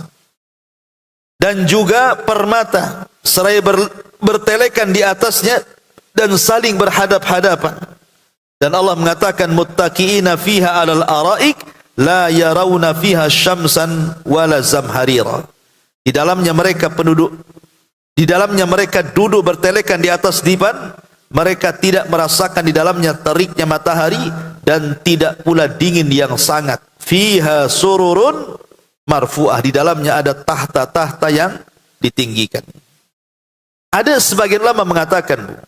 dan juga permata, seraya bertelekan di atasnya dan saling berhadap-hadapan. Dan Allah mengatakan, muttaqiina fiha 'alal araik la yarawna fiha syamsan wala zamharira. Di dalamnya mereka duduk bertelekan di atas dipan, mereka tidak merasakan di dalamnya teriknya matahari dan tidak pula dingin yang sangat. Fiha sururun marfu'ah, di dalamnya ada tahta-tahta yang ditinggikan. Ada sebagian ulama mengatakan,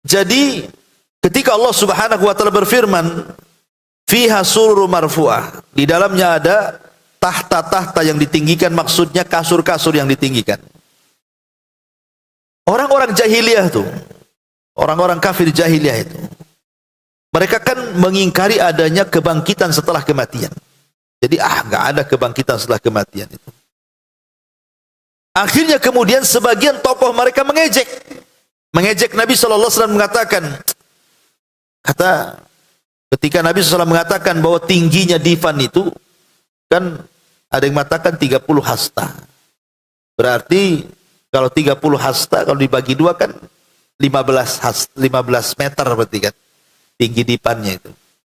jadi ketika Allah Subhanahu wa taala berfirman fiha sururun marfu'ah, di dalamnya ada tahta-tahta yang ditinggikan, maksudnya kasur-kasur yang ditinggikan. Orang-orang jahiliyah itu, orang-orang kafir jahiliyah itu, mereka kan mengingkari adanya kebangkitan setelah kematian. Jadi nggak ada kebangkitan setelah kematian itu. Akhirnya kemudian sebagian tokoh mereka mengejek Nabi sallallahu alaihi wasallam, mengatakan, ketika Nabi SAW mengatakan bahwa tingginya divan itu kan ada yang mengatakan 30 hasta. Berarti kalau 30 hasta kalau dibagi dua kan 15 meter berarti kan tinggi dipannya itu.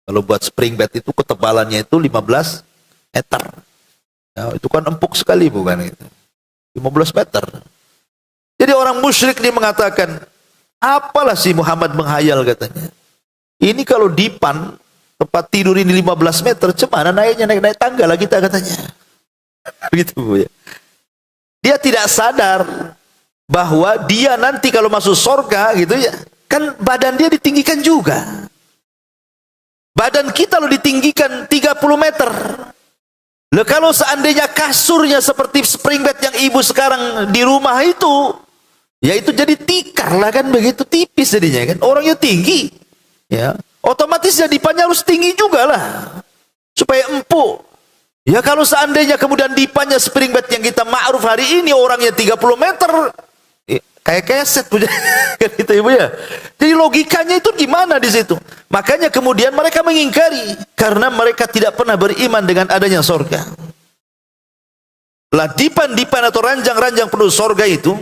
Kalau buat spring bed itu ketebalannya itu 15 meter. Nah, itu kan empuk sekali bukan itu. 15 meter. Jadi orang musyrik ini mengatakan, apalah si Muhammad menghayal katanya. Ini kalau dipan tempat tidur ini 15 meter, cemana naiknya, naik tangga lah kita katanya. Begitu Bu ya. Dia tidak sadar bahwa dia nanti kalau masuk surga gitu ya, kan badan dia ditinggikan juga. Badan kita lo ditinggikan 30 meter. Loh, kalau seandainya kasurnya seperti spring bed yang ibu sekarang di rumah itu, ya itu jadi tikar lah kan, begitu tipis jadinya kan. Orangnya tinggi, ya otomatis dipannya harus tinggi juga lah, supaya empuk. Ya kalau seandainya kemudian dipannya spring bed yang kita ma'ruf hari ini orangnya 30 meter, kayak keset punya kan itu ibu ya. Jadi logikanya itu gimana di situ? Makanya kemudian mereka mengingkari karena mereka tidak pernah beriman dengan adanya sorga. Lah dipan-dipan atau ranjang-ranjang penuh sorga itu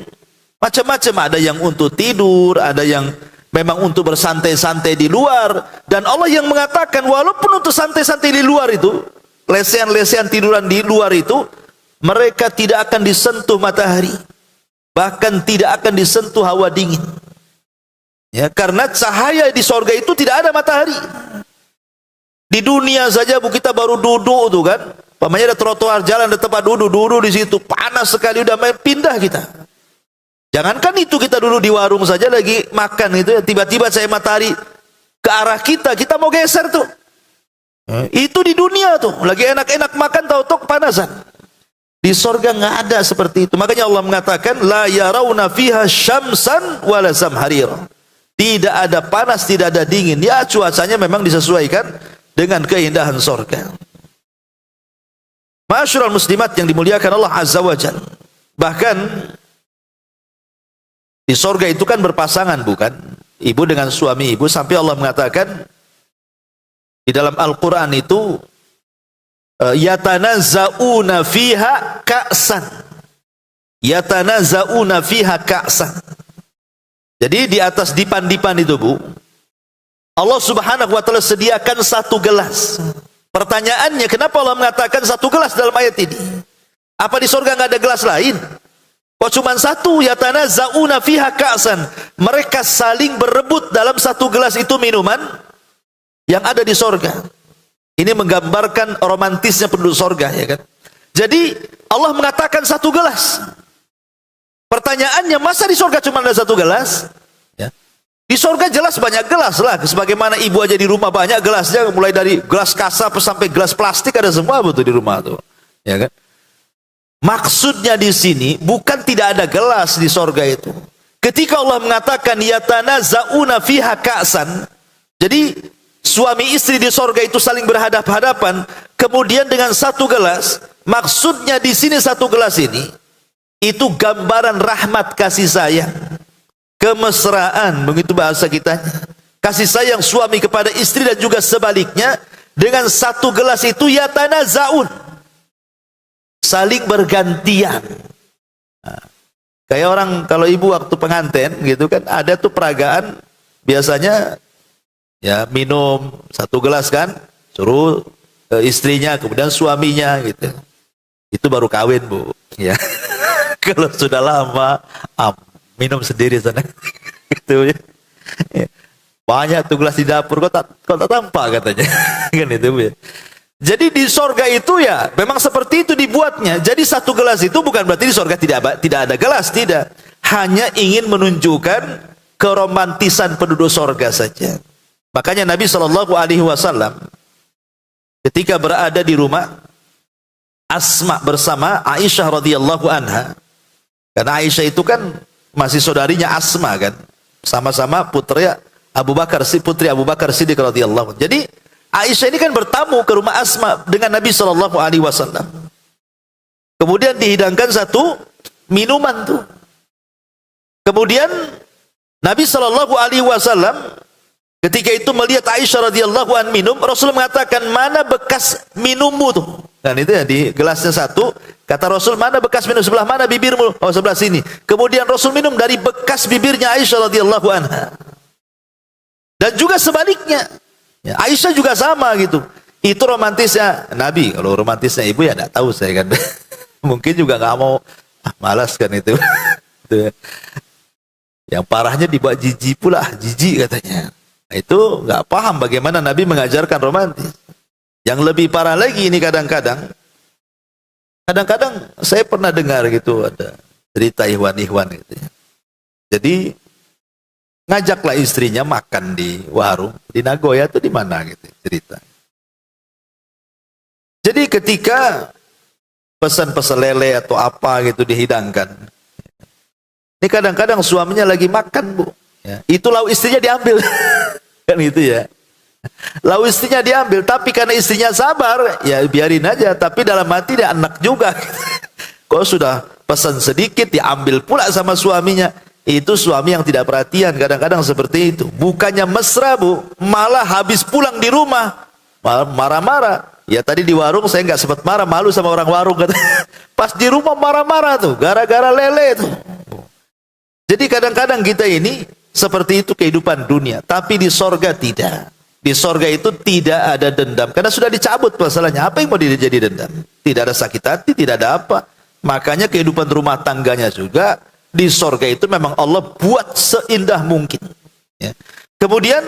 macam-macam, ada yang untuk tidur, ada yang memang untuk bersantai-santai di luar, dan Allah yang mengatakan walaupun untuk santai-santai di luar itu, lesehan-lesehan tiduran di luar itu, mereka tidak akan disentuh matahari. Bahkan tidak akan disentuh hawa dingin. Ya, karena cahaya di sorga itu tidak ada matahari. Di dunia saja bu, kita baru duduk tuh kan, pamannya ada trotoar jalan, ada tempat duduk di situ, panas sekali, udah pindah kita. Jangankan itu, kita dulu di warung saja lagi makan gitu ya, tiba-tiba saya matahari ke arah kita, kita mau geser tuh. Itu di dunia tuh, lagi enak-enak makan, tahu-tahu kepanasan. Di sorga nggak ada seperti itu. Makanya Allah mengatakan la yarawna fiha syamsan wala zamharira. Tidak ada panas, tidak ada dingin. Ya cuacanya memang disesuaikan dengan keindahan sorga. Ma'asyiral muslimat yang dimuliakan Allah Azza wa Jalla. Bahkan di sorga itu kan berpasangan, bukan? Ibu dengan suami ibu, sampai Allah mengatakan di dalam Al-Quran itu yatanazzauna fiha ka'san. Yatanazzauna fiha ka'san. Jadi di atas dipan-dipan itu bu, Allah subhanahu wa ta'ala sediakan satu gelas. Pertanyaannya, kenapa Allah mengatakan satu gelas dalam ayat ini? Apa di surga nggak ada gelas lain? Kok cuma satu? Yatanazzauna fiha ka'san. Mereka saling berebut dalam satu gelas itu minuman yang ada di surga. Ini menggambarkan romantisnya penduduk sorga, ya kan? Jadi Allah mengatakan satu gelas. Pertanyaannya, masa di sorga cuma ada satu gelas? Ya. Di sorga jelas banyak gelas lah. Sebagaimana ibu aja di rumah banyak gelasnya, mulai dari gelas kaca sampai gelas plastik ada semua betul di rumah tuh, ya kan? Maksudnya di sini bukan tidak ada gelas di sorga itu. Ketika Allah mengatakan yatanazzauna fiha ka'san, jadi suami istri di sorga itu saling berhadap-hadapan, kemudian dengan satu gelas. Maksudnya di sini satu gelas ini, itu gambaran rahmat kasih sayang, kemesraan, begitu bahasa kita. Kasih sayang suami kepada istri dan juga sebaliknya. Dengan satu gelas itu yatanazzaun, saling bergantian. Nah, kayak orang kalau ibu waktu pengantin gitu kan, ada tuh peragaan biasanya. Ya minum satu gelas kan, suruh istrinya, kemudian suaminya gitu. Itu baru kawin bu. Ya. Kalau sudah lama, minum sendiri sana. Gitu ya. Banyak tuh gelas di dapur, kok tak tampak katanya. Kan itu bu ya. Jadi di sorga itu ya memang seperti itu dibuatnya. Jadi satu gelas itu bukan berarti di sorga tidak ada gelas, tidak. Hanya ingin menunjukkan keromantisan penduduk sorga saja. Makanya Nabi SAW ketika berada di rumah Asma bersama Aisyah radhiyallahu anha, karena Aisyah itu kan masih saudarinya Asma kan, sama-sama putri Abu Bakar Siddiq radhiyallahu anhu. Jadi Aisyah ini kan bertamu ke rumah Asma dengan Nabi SAW. Kemudian dihidangkan satu minuman tuh. Kemudian Nabi SAW ketika itu melihat Aisyah radhiyallahu an minum, Rasul mengatakan, mana bekas minummu tuh? Dan itu ya di gelasnya satu, kata Rasul, mana bekas minum, sebelah mana bibirmu? Oh sebelah sini. Kemudian Rasul minum dari bekas bibirnya Aisyah radhiyallahu anha. Dan juga sebaliknya, ya, Aisyah juga sama gitu. Itu romantisnya Nabi. Kalau romantisnya ibu ya tidak tahu saya kan. Mungkin juga nggak mau, malas kan itu. Itu ya. Yang parahnya dibuat jijik pula, jijik katanya. Itu nggak paham bagaimana Nabi mengajarkan romantis. Yang lebih parah lagi ini kadang-kadang saya pernah dengar gitu ada cerita ikhwan-ikhwan gitu ya. Jadi Ngajaklah istrinya makan di warung di Nagoya tuh di mana gitu cerita. Jadi ketika pesan-pesan lele atau apa gitu dihidangkan, ini kadang-kadang suaminya lagi makan, Bu. Ya, itu lauk istrinya diambil. Kan gitu ya. Lauk istrinya diambil, tapi karena istrinya sabar, ya biarin aja. Tapi dalam hati dia enak juga. Kok sudah pesan sedikit diambil pula sama suaminya. Itu suami yang tidak perhatian, kadang-kadang seperti itu. Bukannya mesra, Bu, malah habis pulang di rumah marah-marah. Ya tadi di warung saya nggak sempat marah, malu sama orang warung. Pas di rumah marah-marah tuh, gara-gara lele tuh. Jadi kadang-kadang kita ini seperti itu kehidupan dunia, tapi di sorga tidak. Di sorga itu tidak ada dendam, karena sudah dicabut masalahnya. Apa yang mau jadi dendam? Tidak ada sakit hati, tidak ada apa. Makanya kehidupan rumah tangganya juga di sorga itu memang Allah buat seindah mungkin. Ya. Kemudian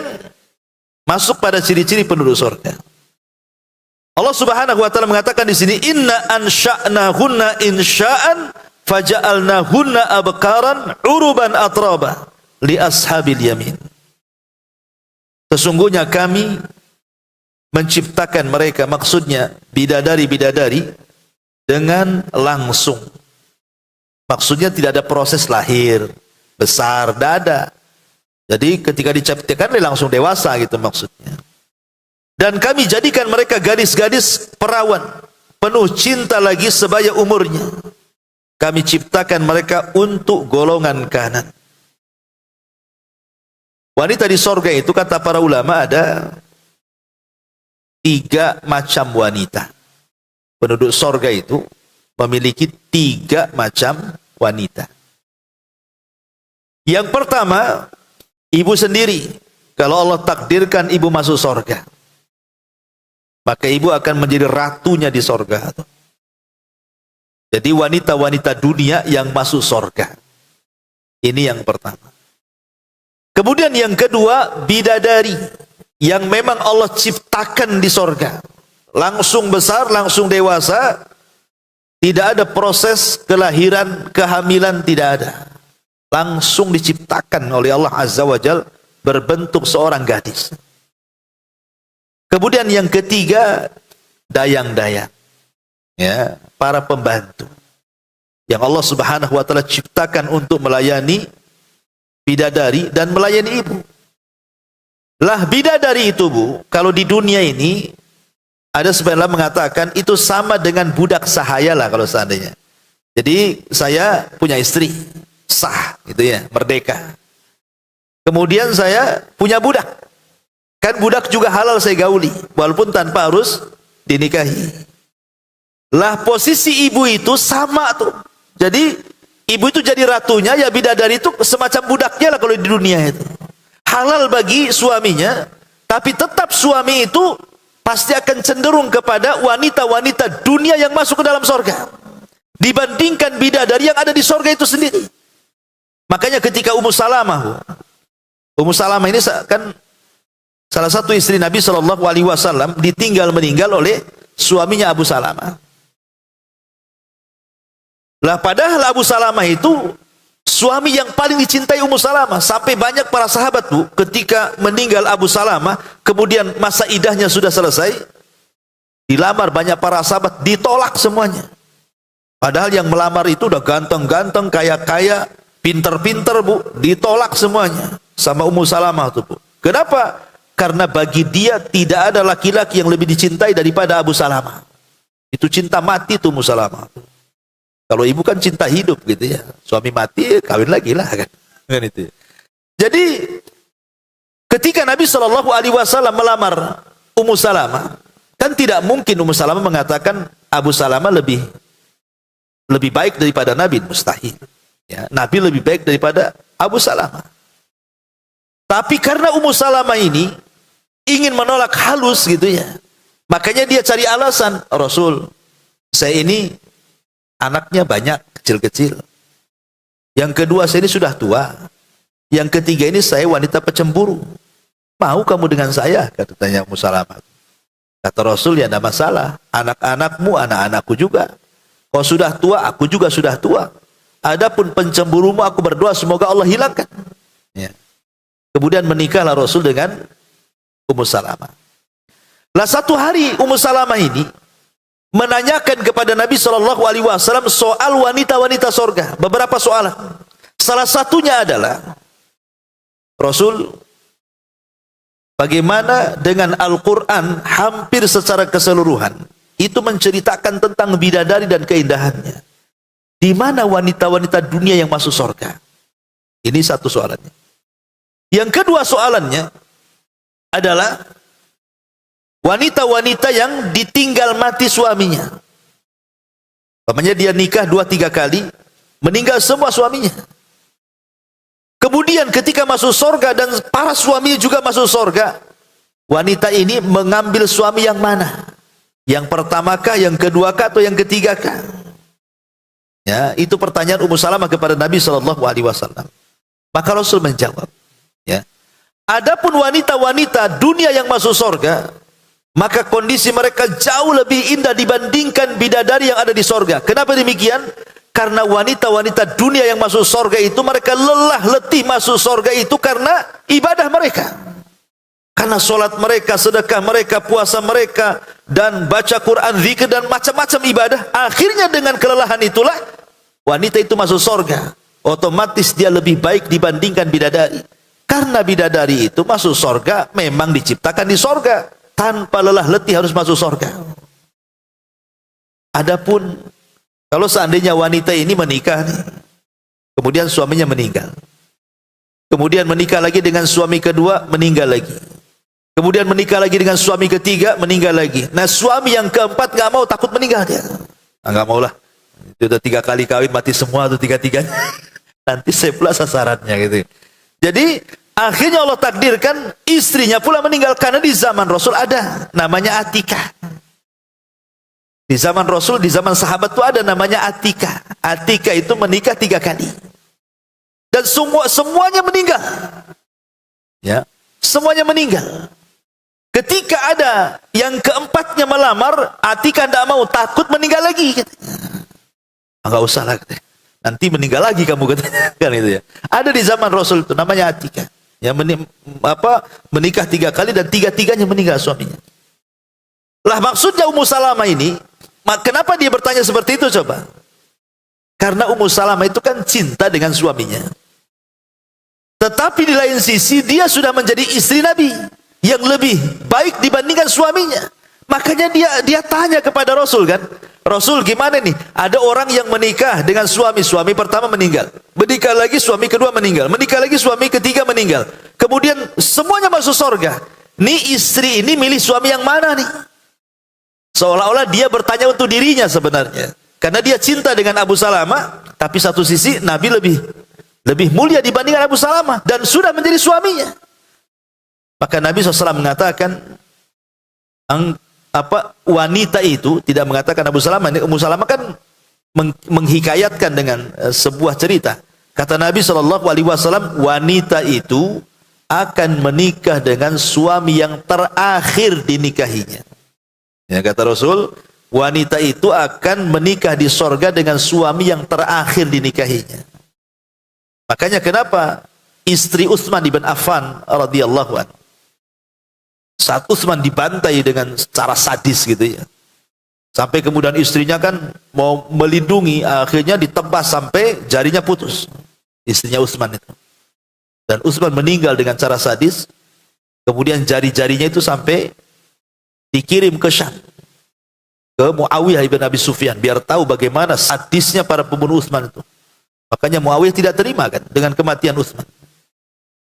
masuk pada ciri-ciri penduduk sorga. Allah Subhanahu wa taala mengatakan di sini, inna ansha'nahunna insha'an faja'alnahunna abkaran uruban atraba li ashabil yamin. Sesungguhnya kami menciptakan mereka, maksudnya bidadari-bidadari, dengan langsung. Maksudnya tidak ada proses lahir besar, tidak ada. Jadi ketika diciptakan dia langsung dewasa gitu maksudnya. Dan kami jadikan mereka gadis-gadis perawan, penuh cinta lagi sebaya umurnya. Kami ciptakan mereka untuk golongan kanan. Wanita di sorga itu kata para ulama ada 3 macam wanita. Penduduk sorga itu memiliki 3 macam wanita. Yang pertama, ibu sendiri. Kalau Allah takdirkan ibu masuk sorga, maka ibu akan menjadi ratunya di sorga. Jadi wanita-wanita dunia yang masuk sorga. Ini yang pertama. Kemudian yang kedua, bidadari yang memang Allah ciptakan di sorga. Langsung besar, langsung dewasa. Tidak ada proses kelahiran, kehamilan, tidak ada. Langsung diciptakan oleh Allah Azza wa Jal berbentuk seorang gadis. Kemudian yang ketiga, dayang-dayang. Ya, para pembantu yang Allah Subhanahu wa taala ciptakan untuk melayani bidadari dan melayani ibu. Lah bidadari itu, Bu, kalau di dunia ini ada sebagian mengatakan itu sama dengan budak sahaya lah kalau seandainya. Jadi saya punya istri sah gitu ya, merdeka. Kemudian saya punya budak. Kan budak juga halal saya gauli walaupun tanpa harus dinikahi. Lah posisi ibu itu sama tuh. Jadi ibu itu jadi ratunya, ya bidadari itu semacam budaknya lah kalau di dunia itu. Halal bagi suaminya, tapi tetap suami itu pasti akan cenderung kepada wanita-wanita dunia yang masuk ke dalam sorga dibandingkan bidadari yang ada di sorga itu sendiri. Makanya ketika Ummu Salamah ini kan salah satu istri Nabi SAW ditinggal meninggal oleh suaminya Abu Salamah. Lah padahal Abu Salamah itu suami yang paling dicintai Ummu Salamah, sampai banyak para sahabat, Bu, ketika meninggal Abu Salamah, kemudian masa idahnya sudah selesai, dilamar banyak para sahabat, ditolak semuanya. Padahal yang melamar itu udah ganteng-ganteng, kaya-kaya, pinter-pinter, Bu, ditolak semuanya sama Ummu Salamah tuh, Bu. Kenapa? Karena bagi dia tidak ada laki-laki yang lebih dicintai daripada Abu Salamah. Itu cinta mati tuh Ummu Salamah. Kalau ibu kan cinta hidup gitu ya. Suami mati, kawin lagi lah kan. Kan itu. Jadi ketika Nabi SAW melamar Ummu Salamah, kan tidak mungkin Ummu Salamah mengatakan Abu Salamah lebih baik daripada Nabi, mustahil. Ya, Nabi lebih baik daripada Abu Salamah. Tapi karena Ummu Salamah ini ingin menolak halus gitu ya, makanya dia cari alasan, Rasul, saya ini anaknya banyak, kecil-kecil. Yang kedua, saya ini sudah tua. Yang ketiga ini saya wanita pecemburu. Mau kamu dengan saya? Katanya Ummu Salamah. Kata Rasul, ya tidak masalah. Anak-anakmu, anak-anakku juga. Kau sudah tua, aku juga sudah tua. Adapun pencemburumu, aku berdoa semoga Allah hilangkan. Ya. Kemudian menikahlah Rasul dengan Ummu Salamah. Lah satu hari Ummu Salamah ini menanyakan kepada Nabi SAW soal wanita-wanita sorga. Beberapa soalan. Salah satunya adalah, Rasul, bagaimana dengan Al-Quran hampir secara keseluruhan itu menceritakan tentang bidadari dan keindahannya. Di mana wanita-wanita dunia yang masuk sorga? Ini satu soalannya. Yang kedua soalannya adalah wanita-wanita yang ditinggal mati suaminya. Namanya dia nikah 2-3 kali, meninggal semua suaminya. Kemudian ketika masuk sorga dan para suaminya juga masuk sorga, wanita ini mengambil suami yang mana? Yang pertamakah, yang keduakah, atau yang ketigakah? Ya, itu pertanyaan Ummu Salamah kepada Nabi SAW. Maka Rasul menjawab, ya, adapun wanita-wanita dunia yang masuk sorga, maka kondisi mereka jauh lebih indah dibandingkan bidadari yang ada di sorga. Kenapa demikian? Karena wanita-wanita dunia yang masuk sorga itu mereka lelah letih masuk sorga itu karena ibadah mereka, karena solat mereka, sedekah mereka, puasa mereka, dan baca Quran, zikir, dan macam-macam ibadah. Akhirnya dengan kelelahan itulah wanita itu masuk sorga. Otomatis dia lebih baik dibandingkan bidadari, karena bidadari itu masuk sorga memang diciptakan di sorga, tanpa lelah letih harus masuk sorga. Adapun kalau seandainya wanita ini menikah nih, kemudian suaminya meninggal, kemudian menikah lagi dengan suami kedua, meninggal lagi, kemudian menikah lagi dengan suami ketiga, meninggal lagi. Nah suami yang keempat nggak mau, takut meninggal dia. Nggak mau lah, itu udah 3 kali kawin mati semua tuh 3-tiganya. Nanti saya pula sasarannya gitu. Jadi akhirnya Allah takdirkan istrinya pula meninggal, karena di zaman Rasul ada namanya Atikah. Di zaman Rasul, di zaman sahabat itu ada namanya Atikah. Atikah itu menikah 3 kali. Dan semuanya meninggal. Ya, semuanya meninggal. Ketika ada yang keempatnya melamar, Atikah tidak mau, takut meninggal lagi. Enggak usah lah, nanti meninggal lagi kamu, katanya. Kan itu ya. Ada di zaman Rasul itu namanya Atikah. Yang menikah 3 kali dan 3-tiganya meninggal suaminya. Lah maksudnya Ummu Salamah ini, kenapa dia bertanya seperti itu coba? Karena Ummu Salamah itu kan cinta dengan suaminya. Tetapi di lain sisi dia sudah menjadi istri Nabi yang lebih baik dibandingkan suaminya. Makanya dia tanya kepada Rasul kan, Rasul gimana nih? Ada orang yang menikah dengan suami pertama meninggal, menikah lagi suami kedua meninggal, menikah lagi suami ketiga meninggal, kemudian semuanya masuk surga. Nih istri ini milih suami yang mana nih? Seolah-olah dia bertanya untuk dirinya sebenarnya, karena dia cinta dengan Abu Salamah, tapi satu sisi Nabi lebih mulia dibandingkan Abu Salamah dan sudah menjadi suaminya. Maka Nabi SAW mengatakan, wanita itu tidak mengatakan Abu Salamah. Ummu Salamah kan menghikayatkan dengan sebuah cerita. Kata Nabi SAW, wanita itu akan menikah dengan suami yang terakhir dinikahinya. Ya, kata Rasul, wanita itu akan menikah di sorga dengan suami yang terakhir dinikahinya. Makanya kenapa istri Utsman bin Affan radhiyallahu anhu, saat Utsman dibantai dengan cara sadis gitu ya, sampai kemudian istrinya kan mau melindungi, akhirnya ditebas sampai jarinya putus, istrinya Utsman itu. Dan Utsman meninggal dengan cara sadis. Kemudian jari-jarinya itu sampai dikirim ke Syam, ke Muawiyah ibn Abi Sufyan, biar tahu bagaimana sadisnya para pembunuh Utsman itu. Makanya Muawiyah tidak terima kan dengan kematian Utsman.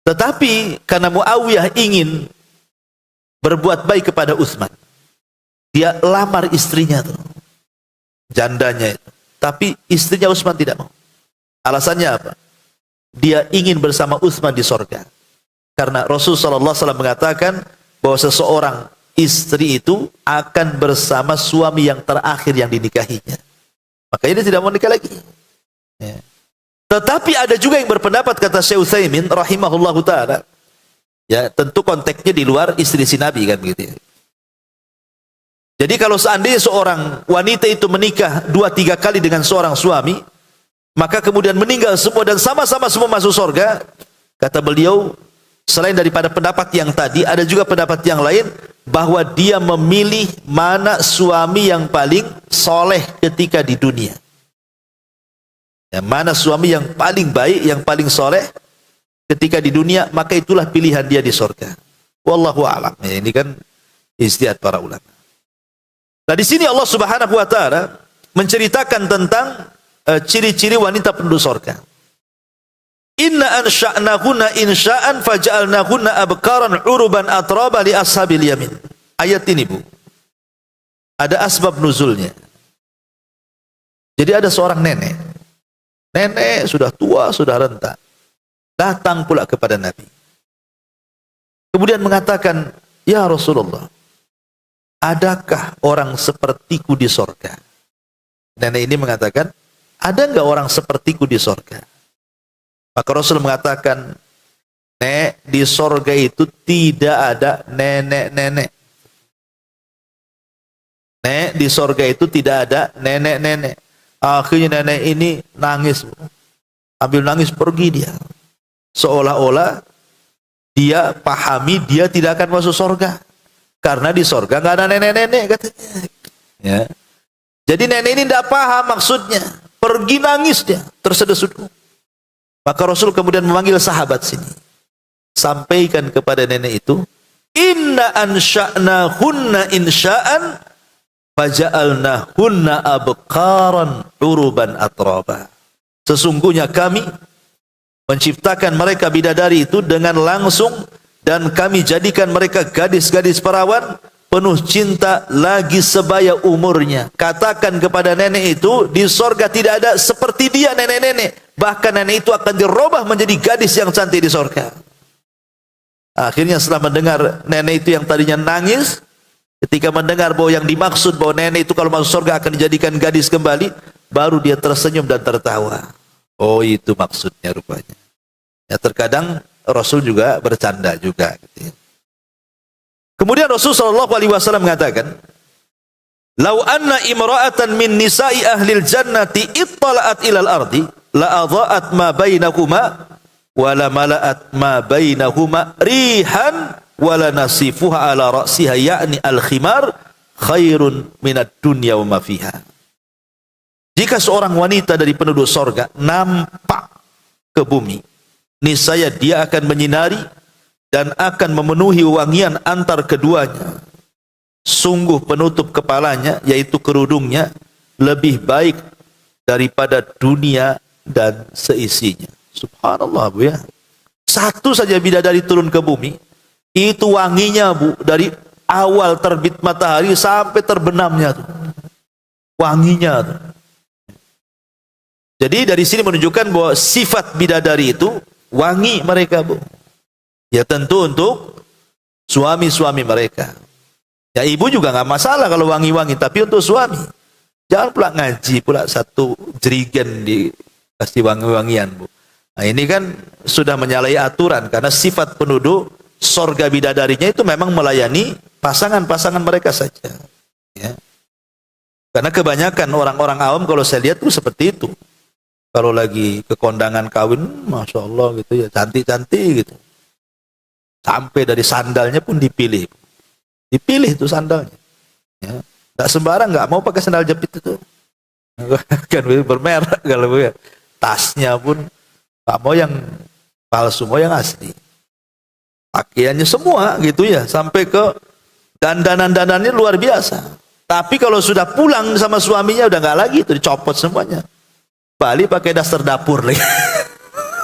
Tetapi karena Muawiyah ingin berbuat baik kepada Utsman, dia lamar istrinya tuh, jandanya itu. Tapi istrinya Utsman tidak mau. Alasannya apa? Dia ingin bersama Utsman di sorga. Karena Rasulullah SAW mengatakan bahwa seseorang istri itu akan bersama suami yang terakhir yang dinikahinya. Makanya dia tidak mau nikah lagi. Ya. Tetapi ada juga yang berpendapat, kata Syekh Utsaimin rahimahullahu ta'ala, ya tentu konteksnya di luar istri si Nabi kan begitu ya. Jadi kalau seandainya seorang wanita itu menikah 2-3 kali dengan seorang suami, maka kemudian meninggal semua dan sama-sama semua masuk surga, kata beliau, selain daripada pendapat yang tadi, ada juga pendapat yang lain bahwa dia memilih mana suami yang paling soleh ketika di dunia. Ya, mana suami yang paling baik, yang paling soleh ketika di dunia, maka itulah pilihan dia di surga. Wallahu a'lam. Ya, ini kan ijtihad para ulama. Nah, di sini Allah Subhanahu wa taala menceritakan tentang ciri-ciri wanita penduduk surga. Inna ansha'nahunna insha'an faja'alnahunna abkaran uruban atraba li ashabil yamin. Ayat ini, Bu, ada asbab nuzulnya. Jadi ada seorang nenek. Nenek sudah tua, sudah renta. Datang pula kepada Nabi. Kemudian mengatakan, "Ya Rasulullah, adakah orang sepertiku di sorga?" Nenek ini mengatakan, "Ada enggak orang sepertiku di sorga?" Maka Rasul mengatakan, "Nek, di sorga itu tidak ada nenek-nenek. Nek, di sorga itu tidak ada nenek-nenek." Akhirnya nenek ini nangis. Ambil nangis pergi dia. Seolah-olah dia pahami dia tidak akan masuk sorga. Karena di sorga nggak ada nenek-nenek katanya. Ya. Jadi nenek ini tidak paham maksudnya. Pergi nangis dia, terseduh-seduh. Maka Rasul kemudian memanggil sahabat sini. Sampaikan kepada nenek itu, "Inna ansha'nahunna insha'an faja'alnahunna abkaran uruban atraba." Sesungguhnya kami menciptakan mereka bidadari itu dengan langsung, dan kami jadikan mereka gadis-gadis perawan penuh cinta lagi sebaya umurnya. Katakan kepada nenek itu, di sorga tidak ada seperti dia nenek-nenek. Bahkan nenek itu akan dirubah menjadi gadis yang cantik di sorga. Akhirnya setelah mendengar nenek itu yang tadinya nangis, ketika mendengar bahwa yang dimaksud bahwa nenek itu kalau masuk sorga akan dijadikan gadis kembali, baru dia tersenyum dan tertawa. Oh, itu maksudnya rupanya. Ya, terkadang Rasul juga bercanda juga. Gitu ya. Kemudian Rasul SAW mengatakan, "Lau anna imra'atan min nisa'i ahlil jannati ittala'at ilal ardi, la'adha'at ma bainahuma, wa la mala'at ma bainahuma rihan, wa la nasifuha ala ra'siha ya'ni al-khimar, khairun minad dunya wa ma fiha." Jika seorang wanita dari penduduk sorga nampak ke bumi, niscaya dia akan menyinari dan akan memenuhi wangian antar keduanya. Sungguh penutup kepalanya, yaitu kerudungnya, lebih baik daripada dunia dan seisinya. Subhanallah, Bu ya. Satu saja bidadari turun ke bumi, itu wanginya, Bu, dari awal terbit matahari sampai terbenamnya tuh. Wanginya tuh. Jadi dari sini menunjukkan bahwa sifat bidadari itu wangi mereka, Bu. Ya tentu untuk suami-suami mereka. Ya ibu juga nggak masalah kalau wangi-wangi, tapi untuk suami. Jangan pula ngaji pula satu jerigen dikasih wangi-wangian, Bu. Nah, ini kan sudah menyalahi aturan, karena sifat penduduk sorga bidadarinya itu memang melayani pasangan-pasangan mereka saja. Ya. Karena kebanyakan orang-orang awam kalau saya lihat tuh seperti itu. Kalau lagi ke kondangan kawin, Masya Allah gitu ya, cantik-cantik gitu. Sampai dari sandalnya pun dipilih. Dipilih itu sandalnya. Ya. Nggak sembarang, nggak mau pakai sandal jepit itu. Kan bermerek kalau ya. Tasnya pun nggak mau yang palsu, mau yang asli. Pakaiannya semua gitu ya, sampai ke dandanan-dandanannya luar biasa. Tapi kalau sudah pulang sama suaminya udah nggak lagi, itu dicopot semuanya. Balik pakai daster dapur lagi.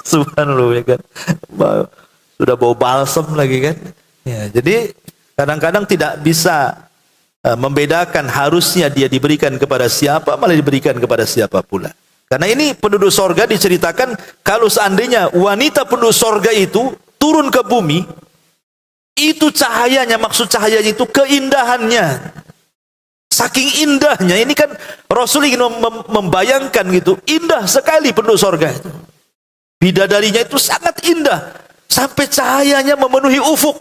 Subhanallah ya kan. Sudah bau balsam lagi kan. Ya, jadi kadang-kadang tidak bisa membedakan harusnya dia diberikan kepada siapa, malah diberikan kepada siapa pula. Karena ini penduduk sorga diceritakan, kalau seandainya wanita penduduk sorga itu turun ke bumi, itu cahayanya, maksud cahayanya itu keindahannya. Saking indahnya, ini kan Rasul ingin membayangkan gitu, indah sekali penduduk sorga itu. Bidadarinya itu sangat indah, sampai cahayanya memenuhi ufuk.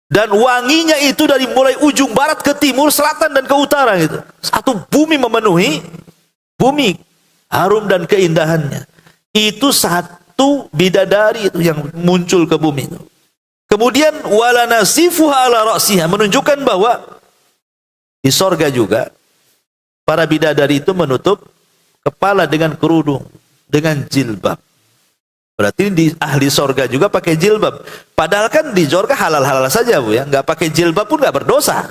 Dan wanginya itu dari mulai ujung barat ke timur, selatan dan ke utara gitu. Satu bumi memenuhi bumi, harum dan keindahannya. Itu satu bidadari itu yang muncul ke bumi itu. Kemudian wala nasifuha ala ra'siha, menunjukkan bahwa di sorga juga para bidadari itu menutup kepala dengan kerudung, dengan jilbab. Berarti di ahli sorga juga pakai jilbab. Padahal kan di sorga halal-halal saja, Bu, ya. Nggak pakai jilbab pun nggak berdosa.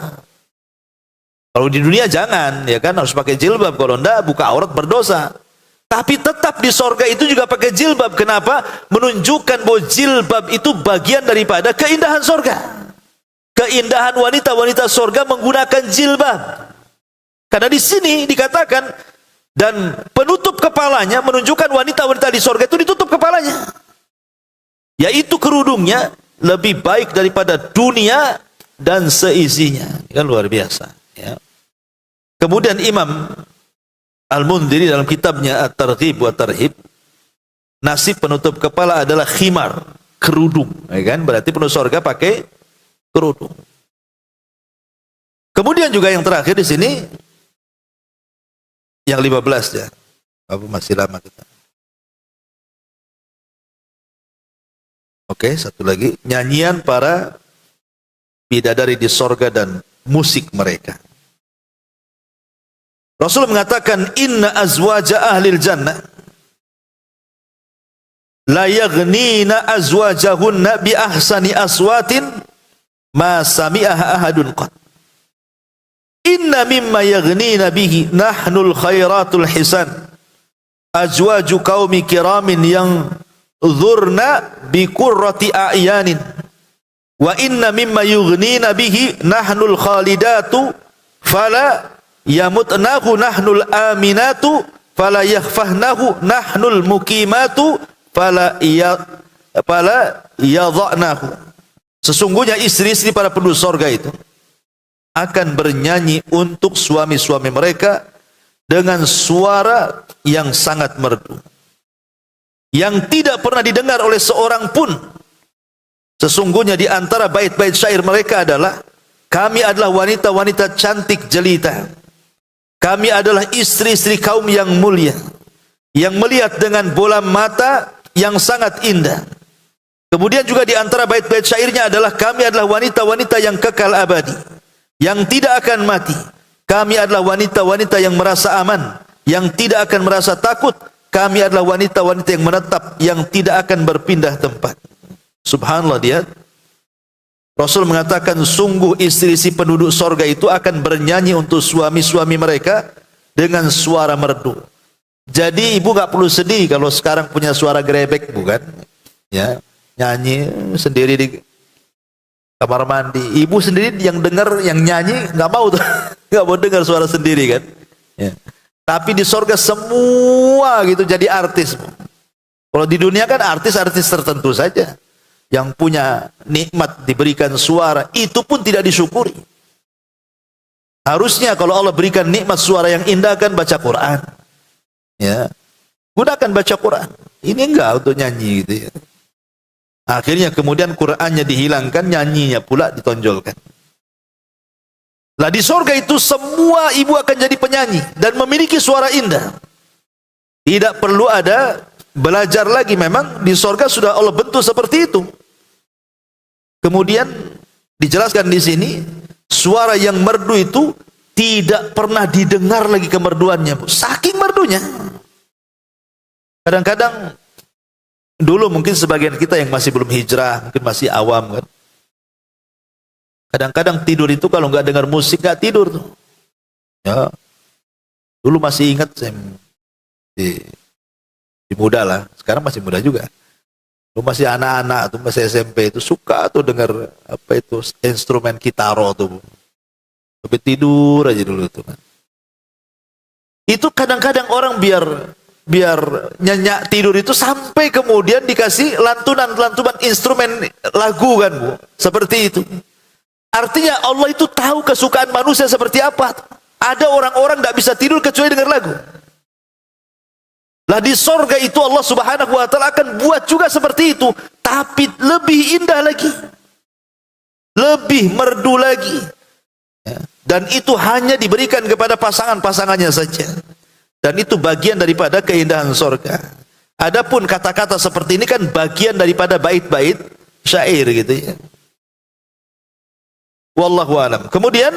Kalau di dunia jangan, ya kan, harus pakai jilbab. Kalau enggak, buka aurat berdosa. Tapi tetap di sorga itu juga pakai jilbab. Kenapa? Menunjukkan bahwa jilbab itu bagian daripada keindahan sorga. Keindahan wanita-wanita sorga menggunakan jilbab. Karena di sini dikatakan, dan penutup kepalanya, menunjukkan wanita-wanita di sorga itu ditutup kepalanya. Yaitu kerudungnya lebih baik daripada dunia dan seisinya. Kan luar biasa. Ya. Kemudian Imam Al-Mundhiri dalam kitabnya At-Targhib wa Tarhib, nasib penutup kepala adalah khimar, kerudung, ya kan? Berarti penutup surga pakai kerudung. Kemudian juga yang terakhir di sini yang 15 ya. Apa masih lama kita? Oke, satu lagi, nyanyian para bidadari di sorga dan musik mereka. Rasul mengatakan, inna azwaja ahlil jannah la yaghnina azwajahunna bi ahsani aswatin ma sami'aha ahadun qat. Inna mimma yaghnina bihi nahnul khairatul hisan azwaju qaumi kiramin yang dhurna bi qurrati a'yanin wa inna mimma yughnina bihi nahnul khalidatu fala yamutnahu nahnul aminatu fala yakhfahnahu nahnul mukimatu fala yadhanahu. Sesungguhnya istri-istri para penduduk sorga itu akan bernyanyi untuk suami-suami mereka dengan suara yang sangat merdu, yang tidak pernah didengar oleh seorang pun. Sesungguhnya di antara bait-bait syair mereka adalah, kami adalah wanita-wanita cantik jelita, kami adalah istri-istri kaum yang mulia, yang melihat dengan bola mata yang sangat indah. Kemudian juga di antara bait-bait syairnya adalah, kami adalah wanita-wanita yang kekal abadi, yang tidak akan mati. Kami adalah wanita-wanita yang merasa aman, yang tidak akan merasa takut. Kami adalah wanita-wanita yang menetap, yang tidak akan berpindah tempat. Subhanallah, dia Rasul mengatakan, sungguh istri-istri penduduk sorga itu akan bernyanyi untuk suami-suami mereka dengan suara merdu. Jadi ibu gak perlu sedih kalau sekarang punya suara grebek, bukan? Ya, nyanyi sendiri di kamar mandi. Ibu sendiri yang dengar, yang nyanyi gak mau tuh, gak mau dengar suara sendiri kan? Ya. Tapi di sorga semua gitu jadi artis. Kalau di dunia kan artis-artis tertentu saja yang punya nikmat diberikan suara, itu pun tidak disyukuri. Harusnya kalau Allah berikan nikmat suara yang indah kan baca Quran, ya, gunakan baca Quran. Ini enggak untuk nyanyi gitu ya. Akhirnya kemudian Qurannya dihilangkan, nyanyinya pula ditonjolkan. Lah di sorga itu semua ibu akan jadi penyanyi dan memiliki suara indah. Tidak perlu ada belajar lagi, memang di sorga sudah Allah bentuk seperti itu. Kemudian dijelaskan di sini, suara yang merdu itu tidak pernah didengar lagi kemerduannya, saking merdunya. Kadang-kadang dulu mungkin sebagian kita yang masih belum hijrah, mungkin masih awam kan, kadang-kadang tidur itu kalau nggak dengar musik nggak tidur tuh. Ya, dulu masih ingat saya di muda lah, sekarang masih muda juga. Lu masih anak-anak tuh, masih SMP itu suka tuh dengar apa itu instrumen kitaro tuh, sampai tidur aja dulu tuh kan. Itu kadang-kadang orang biar nyenyak tidur itu sampai kemudian dikasih lantunan-lantunan instrumen lagu kan, Bu, seperti itu. Artinya Allah itu tahu kesukaan manusia seperti apa. Ada orang-orang tidak bisa tidur kecuali dengar lagu. Lah di sorga itu Allah subhanahu wa ta'ala akan buat juga seperti itu, tapi lebih indah lagi, lebih merdu lagi, ya. Dan itu hanya diberikan kepada pasangan-pasangannya saja. Dan itu bagian daripada keindahan sorga. Adapun kata-kata seperti ini kan bagian daripada bait-bait syair gitu ya. Wallahu alam. Kemudian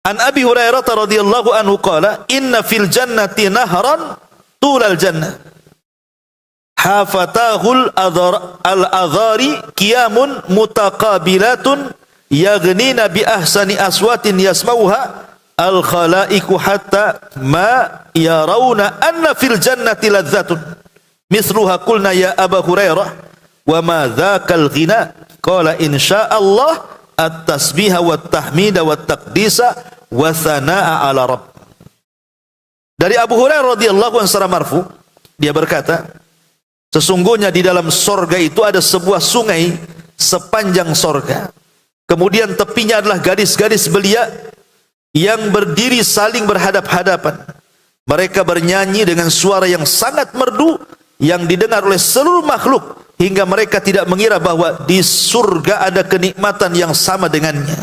an Abi Hurairah radhiyallahu anhu qala inna fil jannati nahran tulal jannah hafatahul al-adhari qiyamun mutaqabilatun yaghnina bi ahsani aswatin yasmauha al-khalaiqu hatta ma yarawna anna fil jannati ladzatun misluha qulna ya Aba Hurairah wa ma dzakal ghina qala insyaallah at-tasbiha wat tahmida wat taqdisa wa thanaa ala rabb. Dari Abu Hurairah radhiyallahu anhu secara marfu, dia berkata, sesungguhnya di dalam sorga itu ada sebuah sungai sepanjang sorga. Kemudian tepinya adalah gadis-gadis belia yang berdiri saling berhadap-hadapan. Mereka bernyanyi dengan suara yang sangat merdu yang didengar oleh seluruh makhluk, hingga mereka tidak mengira bahwa di surga ada kenikmatan yang sama dengannya.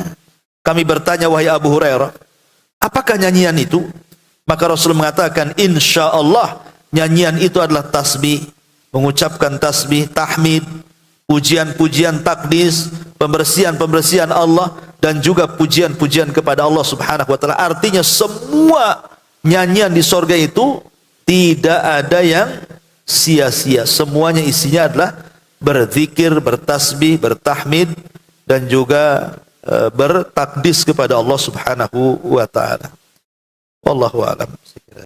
Kami bertanya, wahai Abu Hurairah, apakah nyanyian itu? Maka Rasul mengatakan, insyaallah nyanyian itu adalah tasbih, mengucapkan tasbih, tahmid, pujian-pujian takdis, pembersihan-pembersihan Allah, dan juga pujian-pujian kepada Allah Subhanahu wa taala. Artinya semua nyanyian di sorga itu tidak ada yang sia-sia. Semuanya isinya adalah berzikir, bertasbih, bertahmid, dan juga bertakdis kepada Allah Subhanahu wa taala. Wallahu a'lam.